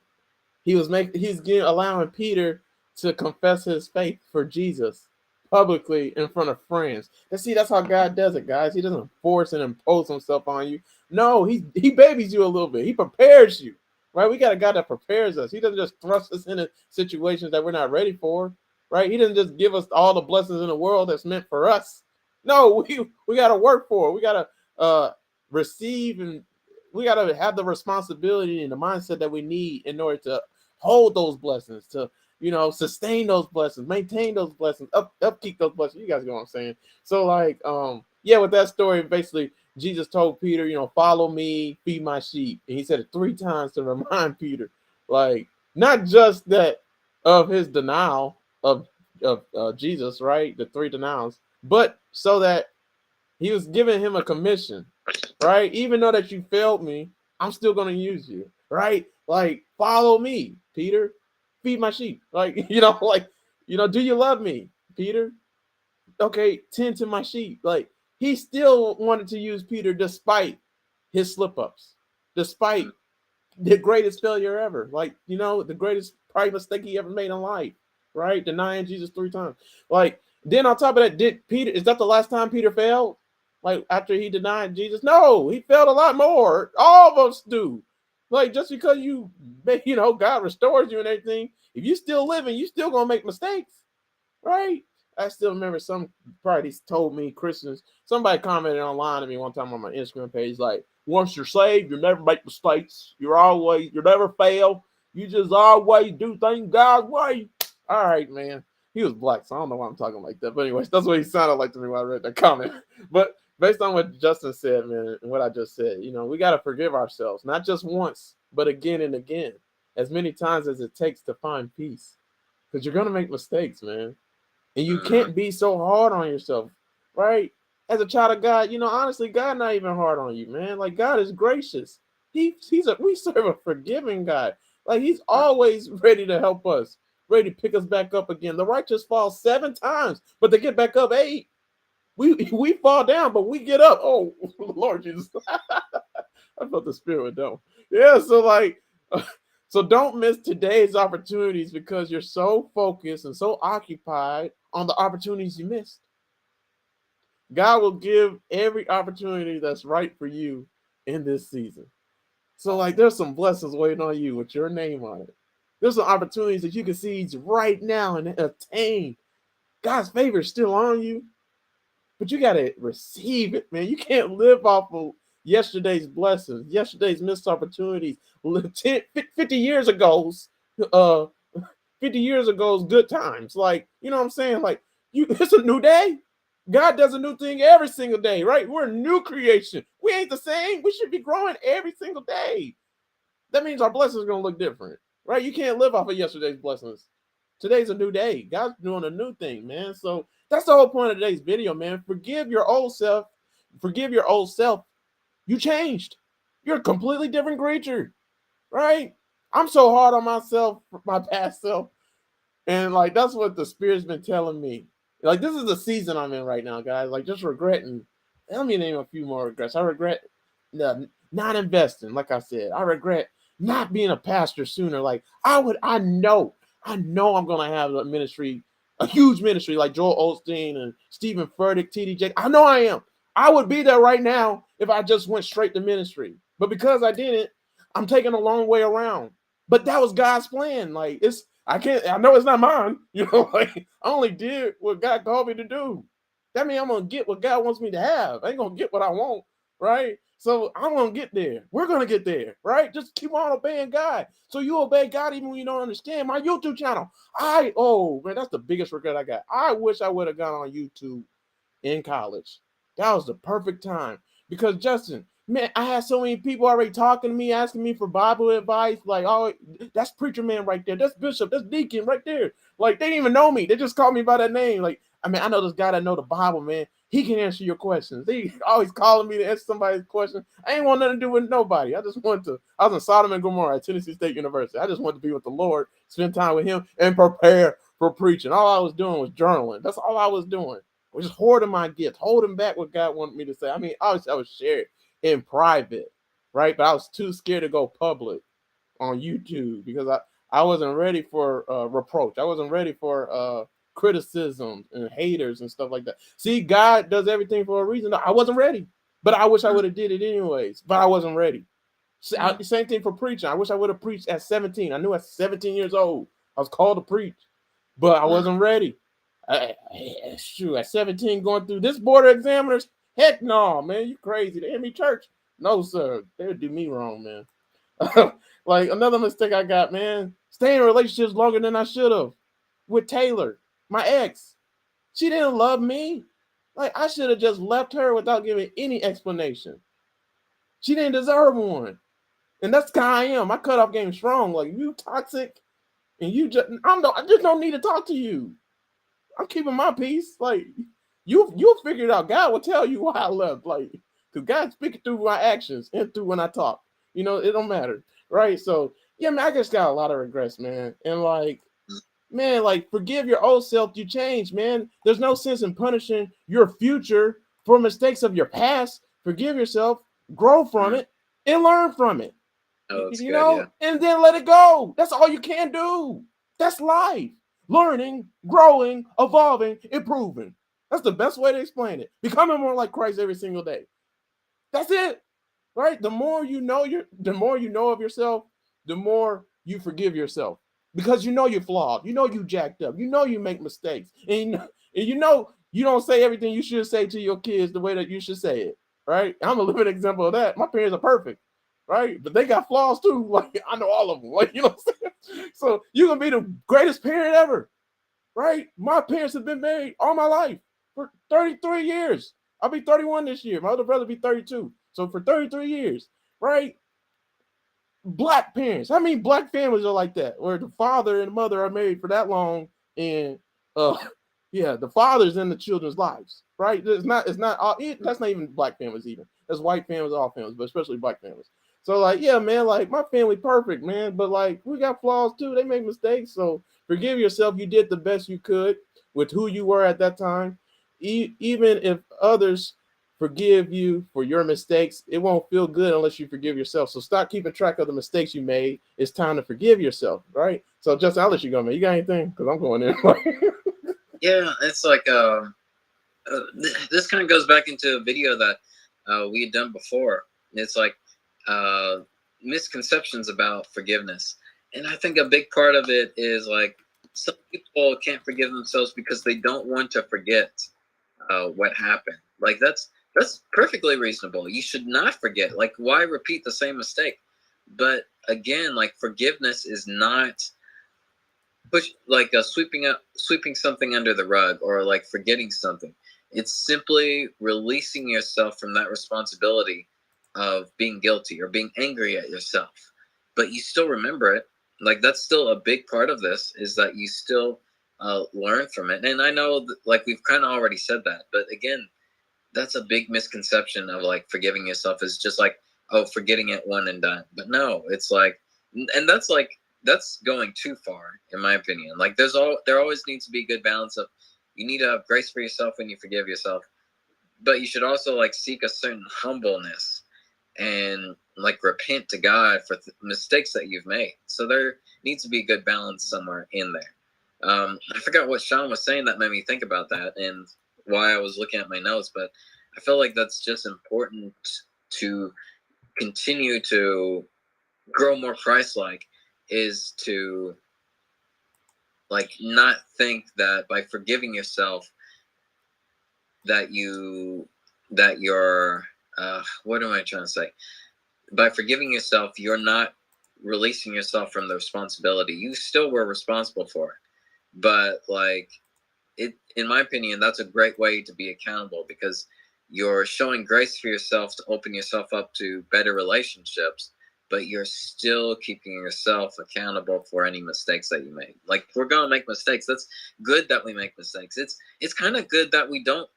Allowing Peter to confess his faith for Jesus publicly in front of friends. And see, that's how God does it, guys. He doesn't force and impose himself on you. No, he babies you a little bit. He prepares you, right? We got a God that prepares us. He doesn't just thrust us into situations that we're not ready for, right? He doesn't just give us all the blessings in the world that's meant for us. No, we got to work for it. We got to receive, and we got to have the responsibility and the mindset that we need in order to hold those blessings, to sustain those blessings, maintain those blessings, upkeep those blessings. You guys know what I'm saying? So like, yeah, with that story, basically Jesus told Peter, follow me, feed my sheep. And he said it 3 times to remind Peter, like, not just that of his denial of Jesus, right? The 3 denials, but so that he was giving him a commission, right? Even though that you failed me, I'm still going to use you, right? Like, follow me, Peter. Feed my sheep. Like, do you love me, Peter? Okay, tend to my sheep. Like, he still wanted to use Peter despite his slip-ups, despite the greatest failure ever. Like, the greatest probably mistake he ever made in life, right? Denying Jesus 3 times. Like, then on top of that, is that the last time Peter failed? Like, after he denied Jesus? No, he failed a lot more. All of us do. Like, just because God restores you and everything, if you still living, you still gonna make mistakes, right? I still remember some parties told me, Christians, somebody commented online to me one time on my Instagram page, like, once you're saved, you never make mistakes. You never fail. You just always do things God's way. All right, man. He was black, so I don't know why I'm talking like that. But anyways, that's what he sounded like to me when I read that comment. But based on what Justin said, man, and what I just said, we got to forgive ourselves, not just once, but again and again, as many times as it takes to find peace. Because you're going to make mistakes, man. And you can't be so hard on yourself, right? As a child of God, honestly, God not even hard on you, man. Like, God is gracious. We serve a forgiving God. Like, he's always ready to help us, ready to pick us back up again. The righteous fall 7 times, but they get back up 8. We fall down, but we get up. Oh, Lord Jesus. I felt the spirit with them. Yeah, so like, so don't miss today's opportunities because you're so focused and so occupied on the opportunities you missed. God will give every opportunity that's right for you in this season. So like there's some blessings waiting on you with your name on it. There's some opportunities that you can seize right now and attain. God's favor is still on you, but you got to receive it, man. You can't live off of yesterday's blessings, yesterday's missed opportunities. 50 years ago's, 50 years ago's good times. Like, you know what I'm saying? Like, it's a new day. God does a new thing every single day, right? We're a new creation. We ain't the same. We should be growing every single day. That means our blessings are going to look different, right? You can't live off of yesterday's blessings. Today's a new day. God's doing a new thing, man. So that's the whole point of today's video, man. Forgive your old self. Forgive your old self. You changed. You're a completely different creature, right? I'm so hard on myself, my past self. And like that's what the Spirit's been telling me. Like this is the season I'm in right now, guys. Like just regretting. Let me name a few more regrets. I regret not investing, like I said. I regret not being a pastor sooner. Like I know I'm gonna have a ministry, a huge ministry like Joel Osteen and Stephen Furtick, TD I know I am. I would be there right now if I just went straight to ministry. But because I didn't, I'm taking a long way around. But that was God's plan. Like I know it's not mine. You know, like I only did what God called me to do. That means I'm gonna get what God wants me to have. I ain't gonna get what I want, right? So I'm gonna get there. We're gonna get there, right? Just keep on obeying God. So you obey God even when you don't understand. My YouTube channel. Man, that's the biggest regret I got. I wish I would have gone on YouTube in college. That was the perfect time. Because Justin, man, I had so many people already talking to me, asking me for Bible advice. Like, oh, that's preacher man right there. That's bishop. That's deacon right there. Like, they didn't even know me. They just called me by that name. Like, I mean, I know this guy that know the Bible, man. He can answer your questions. He always calling me to answer somebody's question. I ain't want nothing to do with nobody. I was in Sodom and Gomorrah at Tennessee State University. I just wanted to be with the Lord, spend time with him, and prepare for preaching. All I was doing was journaling. That's all I was doing. I was just hoarding my gifts, holding back what God wanted me to say. I mean, obviously I was sharing in private, right? But I was too scared to go public on YouTube because I wasn't ready for reproach. I wasn't ready for criticism and haters and stuff like that. See, God does everything for a reason. I wasn't ready, but I wish I would have did it anyways. But I wasn't ready. Same thing for preaching. I wish I would have preached at 17. I knew at 17 years old I was called to preach, but I wasn't ready. Shoot, at 17 going through this board of examiners, heck no, man, you crazy. They in me church. No, sir. They would do me wrong, man. Like another mistake I got, man, staying in relationships longer than I should have with Taylor, my ex. She didn't love me. Like I should have just left her without giving any explanation. She didn't deserve one. And that's the kind I am. My cutoff game strong. Like you toxic and I just don't need to talk to you. I'm keeping my peace. Like you'll figure it out. God will tell you why I left. Like, because God's speaking through my actions and through when I talk. You know, it don't matter. Right. So yeah, man, I just got a lot of regrets, man. And like, man, like forgive your old self, you change, man. There's no sense in punishing your future for mistakes of your past. Forgive yourself, grow from it, and learn from it. Oh, that's good, yeah. And then let it go. That's all you can do. That's life. Learning, growing, evolving, improving. That's the best way to explain it. Becoming more like Christ every single day. That's it. Right? The more you know of yourself, the more you forgive yourself. Because you know you're flawed. You know you jacked up. You know you make mistakes. And you know you don't say everything you should say to your kids the way that you should say it. Right? I'm a living example of that. My parents are perfect. Right? But they got flaws too. Like I know all of them. Like, you know what I'm saying? So you can be the greatest parent ever. Right? My parents have been married all my life for 33 years. I'll be 31 this year. My other brother will be 32. So for 33 years, right? Black parents. How many black families are like that? Where the father and the mother are married for that long and the father's in the children's lives, right? That's not even black families even. That's white families, all families, but especially black families. So like, yeah, man, like my family perfect, man, but like we got flaws too. They make mistakes. So forgive yourself. You did the best you could with who you were at that time. Even if others forgive you for your mistakes, it won't feel good unless you forgive yourself. So stop keeping track of the mistakes you made. It's time to forgive yourself, right? So Justin, I'll let you go, man. You got anything? Because I'm going in. Yeah, it's like this kind of goes back into a video that we had done before. It's like misconceptions about forgiveness. And I think a big part of it is like some people can't forgive themselves because they don't want to forget what happened. Like that's perfectly reasonable. You should not forget. Like, why repeat the same mistake? But again, like, forgiveness is not sweeping something under the rug, or like forgetting something. It's simply releasing yourself from that responsibility of being guilty or being angry at yourself, but you still remember it. Like, that's still a big part of this, is that you still learn from it. And I know that, like, we've kind of already said that, but again, that's a big misconception of like forgiving yourself is just like, oh, forgetting it one and done. But no, it's like, and that's going too far, in my opinion. Like, there always needs to be a good balance of, you need to have grace for yourself when you forgive yourself, but you should also like seek a certain humbleness and like repent to God for mistakes that you've made. So there needs to be a good balance somewhere in there. I forgot what Sean was saying that made me think about that and why I was looking at my notes, but I feel like that's just important to continue to grow more Christ-like, is to like not think that by forgiving yourself that you're what am I trying to say? By forgiving yourself, you're not releasing yourself from the responsibility. You still were responsible for it. But like, it, in my opinion, that's a great way to be accountable, because you're showing grace for yourself to open yourself up to better relationships, but you're still keeping yourself accountable for any mistakes that you made. Like, we're gonna make mistakes. That's good that we make mistakes. It's kind of good that we don't.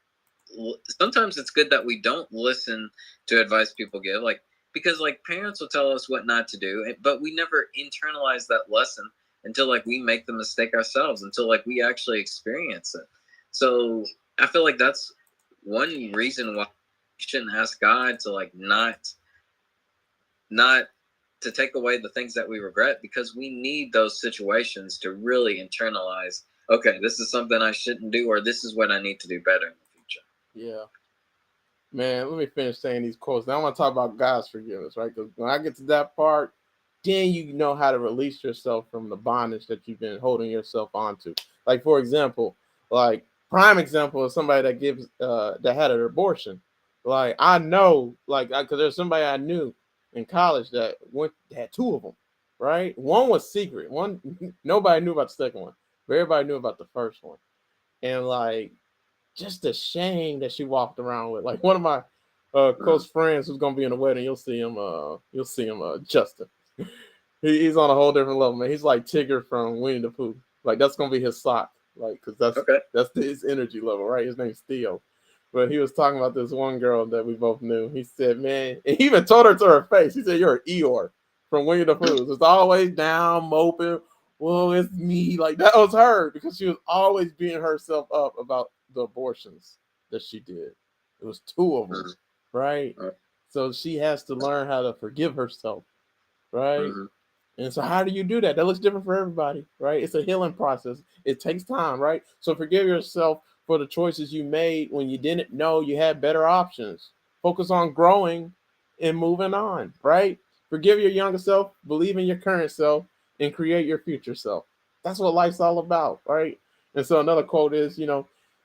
Sometimes it's good that we don't listen to advice people give, like, because like parents will tell us what not to do, but we never internalize that lesson until like we make the mistake ourselves, until like we actually experience it. So I feel like that's one reason why we shouldn't ask God to like not to take away the things that we regret, because we need those situations to really internalize, okay, this is something I shouldn't do, or this is what I need to do better in the future. Yeah. Man, let me finish saying these quotes. Now I want to talk about God's forgiveness, right? Because when I get to that part, then you know how to release yourself from the bondage that you've been holding yourself onto. Like, for example, like prime example is somebody that gives that had an abortion. Like, I know, like, because there's somebody I knew in college that had two of them, right? One was secret. One nobody knew about the second one, but everybody knew about the first one. And like, just the shame that she walked around with. Like, one of my close friends who's gonna be in the wedding, you'll see him. Justin. He's on a whole different level, man. He's like Tigger from Winnie the Pooh. Like, that's gonna be his sock. Like, because that's his energy level, right? His name's Theo. But he was talking about this one girl that we both knew. He said, man, and he even told her to her face. He said, "You're an Eeyore from Winnie the Pooh. It's always down, moping. Well, it's me." Like, that was her, because she was always beating herself up about the abortions that she did. It was two of them, right? So she has to learn how to forgive herself, right? And so how do you do that? That looks different for everybody, right? It's a healing process. It takes time, right? So forgive yourself for the choices you made when you didn't know you had better options. Focus on growing and moving on, right? Forgive your younger self, believe in your current self, and create your future self. That's what life's all about, right? And so another quote is,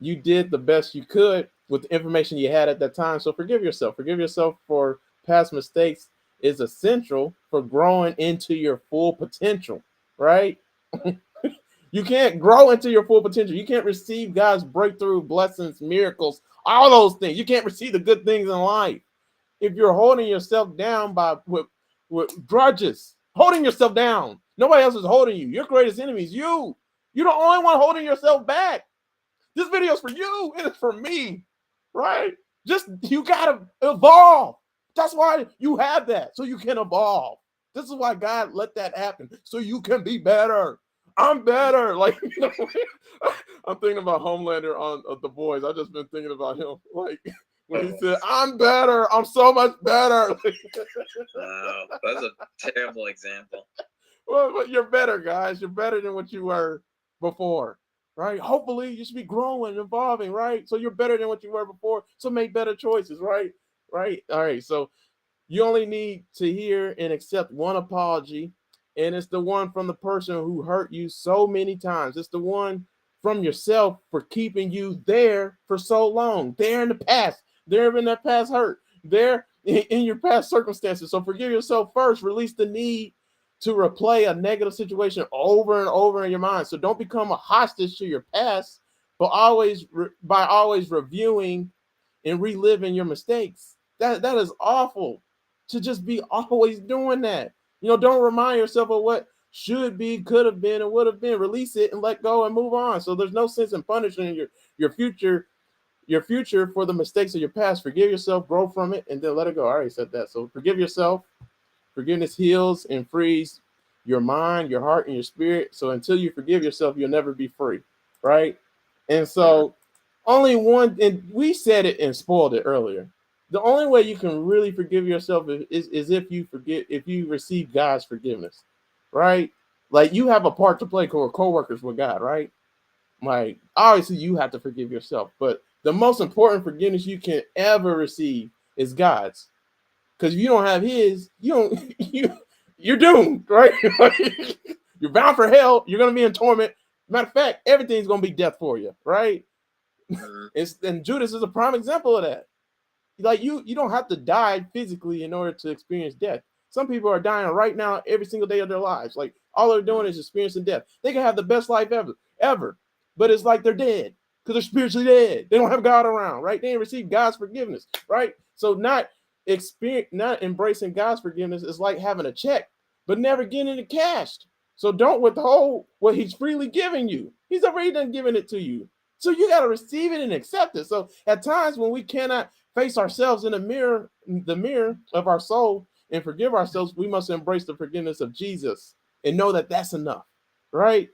you did the best you could with the information you had at that time. So forgive yourself. Forgive yourself for past mistakes is essential for growing into your full potential, right? You can't grow into your full potential. You can't receive God's breakthrough, blessings, miracles, all those things. You can't receive the good things in life if you're holding yourself down with grudges, holding yourself down. Nobody else is holding you. Your greatest enemy is you. You're the only one holding yourself back. This video is for you and it's for me, right? You gotta evolve. That's why you have that, so you can evolve. This is why God let that happen, so you can be better. I'm better. Like, I'm thinking about Homelander on The Boys. I've just been thinking about him. Like, when he said, "I'm better. I'm so much better." Wow, that's a terrible example. Well, but you're better, guys. You're better than what you were before, right? Hopefully, you should be growing, evolving, right? So you're better than what you were before. So make better choices, right? Right. All right. So You only need to hear and accept one apology, and it's the one from the person who hurt you so many times. It's the one from yourself for keeping you there for so long, there in the past, there in that past hurt, there in your past circumstances. So forgive yourself first. Release the need to replay a negative situation over and over in your mind. So don't become a hostage to your past, but by always reviewing and reliving your mistakes. That is awful to just be always doing that. Don't remind yourself of what should be, could have been, and would have been. Release it and let go and move on. So there's no sense in punishing your future for the mistakes of your past. Forgive yourself, grow from it, and then let it go. I already said that. So forgive yourself. Forgiveness heals and frees your mind, your heart, and your spirit. So until you forgive yourself, you'll never be free, right? And so only one, and we said it and spoiled it earlier. The only way you can really forgive yourself is if you receive God's forgiveness, right? Like you have a part to play co-workers with God, right? Like obviously you have to forgive yourself, but the most important forgiveness you can ever receive is God's. Because if you don't have his, you're doomed, right? You're bound for hell. You're gonna be in torment. Matter of fact, everything's gonna be death for you, right? And Judas is a prime example of that. Like you don't have to die physically in order to experience death. Some people are dying right now every single day of their lives. Like all they're doing is experiencing death. They can have the best life ever, but it's like they're dead because they're spiritually dead. They don't have God around, right? They ain't received God's forgiveness, right? So not embracing God's forgiveness is like having a check, but never getting it cashed. So don't withhold what he's freely giving you. He's already done giving it to you. So you got to receive it and accept it. So at times when we cannot face ourselves in the mirror of our soul and forgive ourselves, we must embrace the forgiveness of Jesus and know that that's enough, right?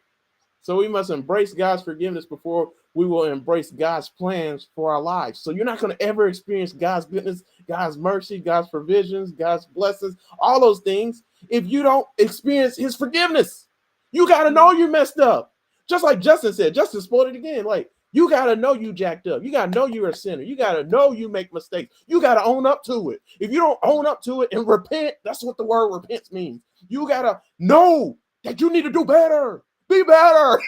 So we must embrace God's forgiveness before we will embrace God's plans for our lives. So you're not going to ever experience God's goodness, God's mercy, God's provisions, God's blessings, all those things if you don't experience his forgiveness. You got to know you messed up. Just like Justin said, Justin spoiled it again. Like, you got to know you jacked up. You got to know you're a sinner. You got to know you make mistakes. You got to own up to it. If you don't own up to it and repent, that's what the word repent means. You got to know that you need to do better. Be better.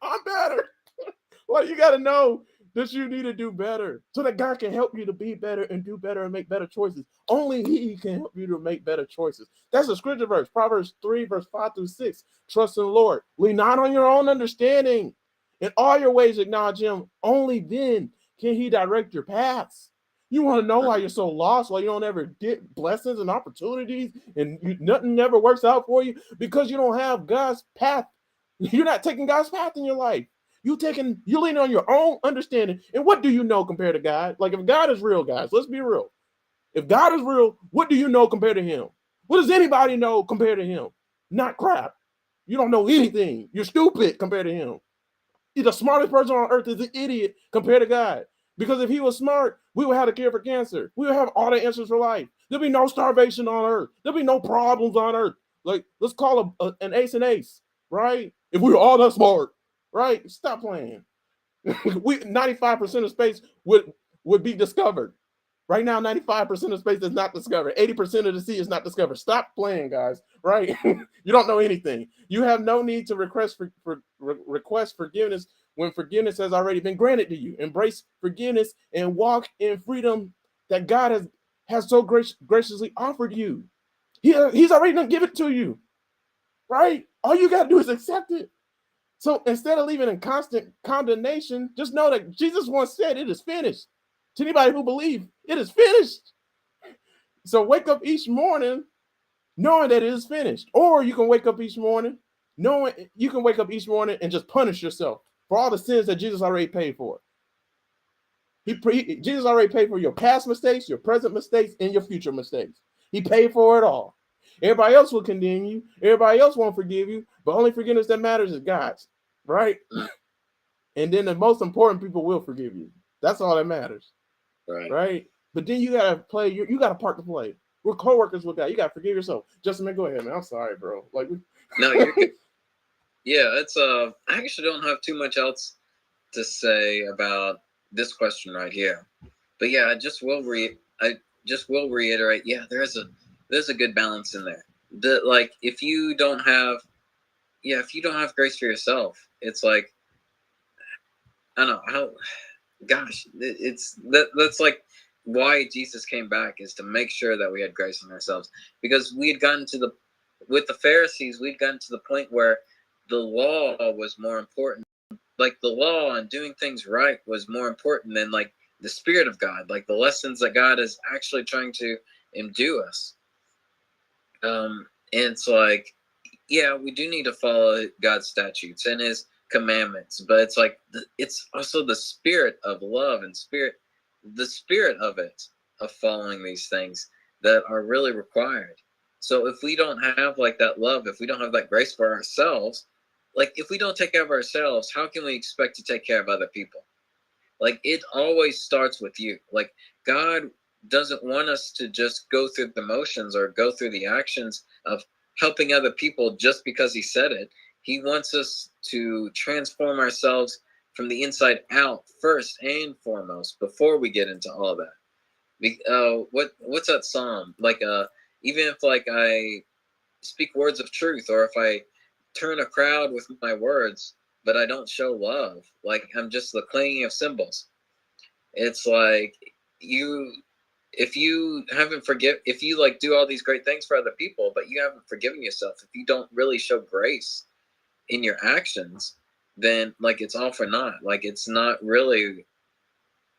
I'm better. Like, you got to know that you need to do better so that God can help you to be better and do better and make better choices. Only he can help you to make better choices. That's a scripture verse, Proverbs 3, verse 5 through 6. Trust in the Lord. Lean not on your own understanding. In all your ways acknowledge him. Only then can he direct your paths. You want to know why you're so lost, why you don't ever get blessings and opportunities and nothing never works out for you? Because you don't have God's path. You're not taking God's path in your life. You lean on your own understanding. And what do you know compared to God? Like, if God is real, guys, let's be real. If God is real, what do you know compared to him? What does anybody know compared to him? Not crap. You don't know anything. You're stupid compared to him. The smartest person on earth is an idiot compared to God. Because if he was smart, we would have a cure for cancer. We would have all the answers for life. There'll be no starvation on earth. There'll be no problems on earth. Like, let's call an ace an ace, right? If we were all that smart, right? Stop playing. 95% of space would be discovered. Right now, 95% of space is not discovered. 80% of the sea is not discovered. Stop playing, guys, right? You don't know anything. You have no need to request forgiveness when forgiveness has already been granted to you. Embrace forgiveness and walk in freedom that God has so graciously offered you. He's already done give it to you, right? All you got to do is accept it. So instead of living in constant condemnation, just know that Jesus once said, "It is finished." To anybody who believes, it is finished. So wake up each morning knowing that it is finished. Or you can wake up each morning and just punish yourself for all the sins that Jesus already paid for. Jesus already paid for your past mistakes, your present mistakes, and your future mistakes. He paid for it all. Everybody else will condemn you. Everybody else won't forgive you. But only forgiveness that matters is God's, right? And then the most important people will forgive you. That's all that matters. Right. But then you gotta play. You got a part to play. We're co-workers with that. You gotta forgive yourself. Justin, man, go ahead, man. I'm sorry, bro. Like, no, you're good. Yeah, it's I actually don't have too much else to say about this question right here. But yeah, I just will just will reiterate, yeah, there's a good balance in there. Like if you don't have grace for yourself, it's like, I don't know how, gosh, that's like why Jesus came back, is to make sure that we had grace in ourselves, because we had gotten to with the Pharisees, we'd gotten to the point where the law was more important. Like the law and doing things right was more important than like the Spirit of God, like the lessons that God is actually trying to imbue us. And it's like, yeah, we do need to follow God's statutes and His commandments, but it's like it's also the spirit of love and the spirit of it, of following these things that are really required. So if we don't have like that love, if we don't have that grace for ourselves, like if we don't take care of ourselves, how can we expect to take care of other people? Like it always starts with you. Like God doesn't want us to just go through the motions or go through the actions of helping other people just because He said it. He wants us to transform ourselves from the inside out first and foremost before we get into all that. What's that psalm? Like even if like I speak words of truth, or if I turn a crowd with my words, but I don't show love, like I'm just the clanging of cymbals. It's like if you like do all these great things for other people, but you haven't forgiven yourself, if you don't really show grace in your actions, then like it's all for naught. Like that's not really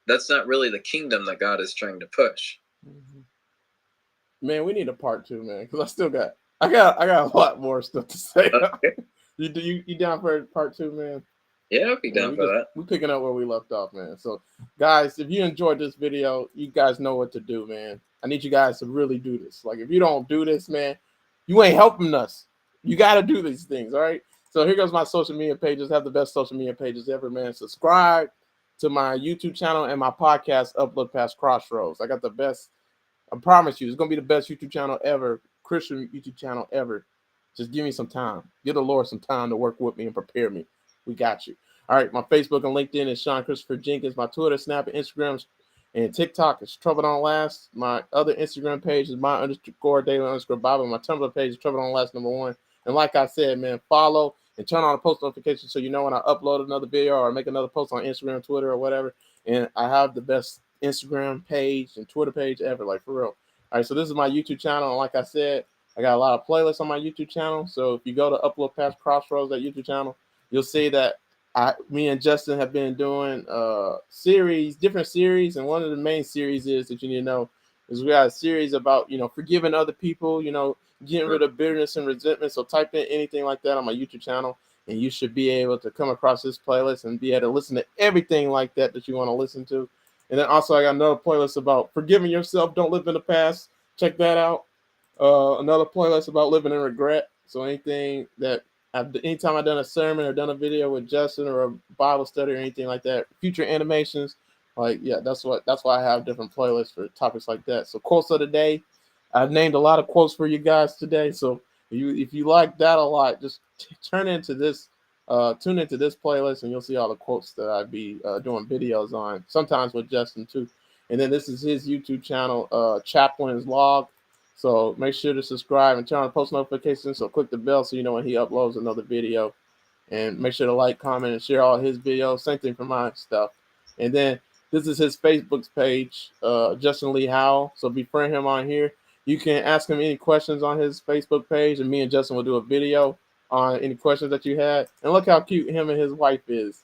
the kingdom that God is trying to push. Man, we need a part 2, man, because I got a lot more stuff to say. Okay. You down for part 2, man? Yeah, I'll be down for that. We're picking up where we left off, man. So, guys, if you enjoyed this video, you guys know what to do, man. I need you guys to really do this. Like, if you don't do this, man, you ain't helping us. You got to do these things, all right? So here goes my social media pages. Have the best social media pages ever, man. Subscribe to my YouTube channel and my podcast, Uplift Past Crossroads. I got the best. I promise you, it's going to be the best YouTube channel ever, Christian YouTube channel ever. Just give me some time. Give the Lord some time to work with me and prepare me. We got you. All right, my Facebook and LinkedIn is Sean Christopher Jenkins. My Twitter, Snap, and Instagram and TikTok is Trouble Don't Last. My other Instagram page is my_daily_Bible. My Tumblr page is Trouble Don't Last #1. And like I said, man, follow and turn on the post notifications so you know when I upload another video or make another post on Instagram, Twitter, or whatever. And I have the best Instagram page and Twitter page ever, like for real. All right, so this is my YouTube channel. And like I said, I got a lot of playlists on my YouTube channel. So if you go to Uplift Past Crossroads, that YouTube channel, you'll see that me and Justin have been doing different series, and one of the main series is that you need to know is we got a series about forgiving other people, getting rid of bitterness and resentment. So type in anything like that on my YouTube channel, and you should be able to come across this playlist and be able to listen to everything like that you want to listen to. And then also I got another playlist about forgiving yourself, don't live in the past. Check that out. Another playlist about living in regret. So anything that anytime I've done a sermon or done a video with Justin or a Bible study or anything like that, future animations, that's why I have different playlists for topics like that. So quotes of the day, I've named a lot of quotes for you guys today. So if you like that a lot, just tune into this playlist and you'll see all the quotes that I'd be doing videos on, sometimes with Justin too. And then this is his YouTube channel, Chaplain's Log. So make sure to subscribe and turn on post notifications. So click the bell so you know when he uploads another video. And make sure to like, comment, and share all his videos. Same thing for my stuff. And then this is his Facebook page, Justin Lee Howell. So befriend him on here. You can ask him any questions on his Facebook page, and me and Justin will do a video on any questions that you had. And look how cute him and his wife is.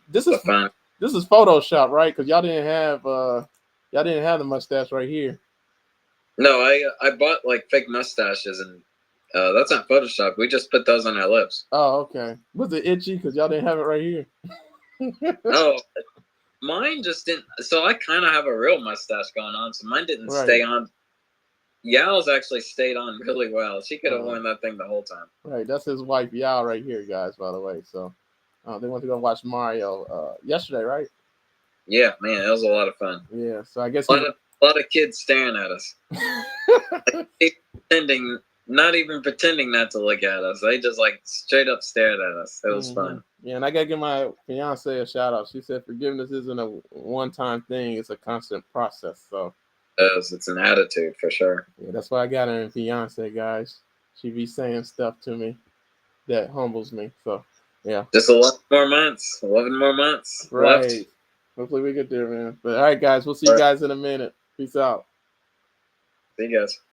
This is Photoshop, right? Because y'all didn't have the mustache right here. No, I bought like fake mustaches, and that's not Photoshop. We just put those on our lips. Oh, okay. Was it itchy because y'all didn't have it right here? Oh, mine just didn't. So I kind of have a real mustache going on, so mine didn't stay on. Yao's actually stayed on really well. She could have worn that thing the whole time. Right, that's his wife Yao right here, guys. By the way, so they went to go watch Mario yesterday, right? Yeah, man, it was a lot of fun. Yeah, so I guess a lot of kids staring at us. Not even pretending not to look at us. They just like straight up stared at us. It was fun. Yeah, and I gotta give my fiance a shout out. She said forgiveness isn't a one-time thing; it's a constant process. So It's an attitude for sure. Yeah, that's why I got her in fiance, guys. She be saying stuff to me that humbles me. So, yeah. Just 11 more months. 11 more months left. Right. Hopefully we get there, man. But all right, guys, we'll see you All right. guys in a minute. Peace out. See you guys.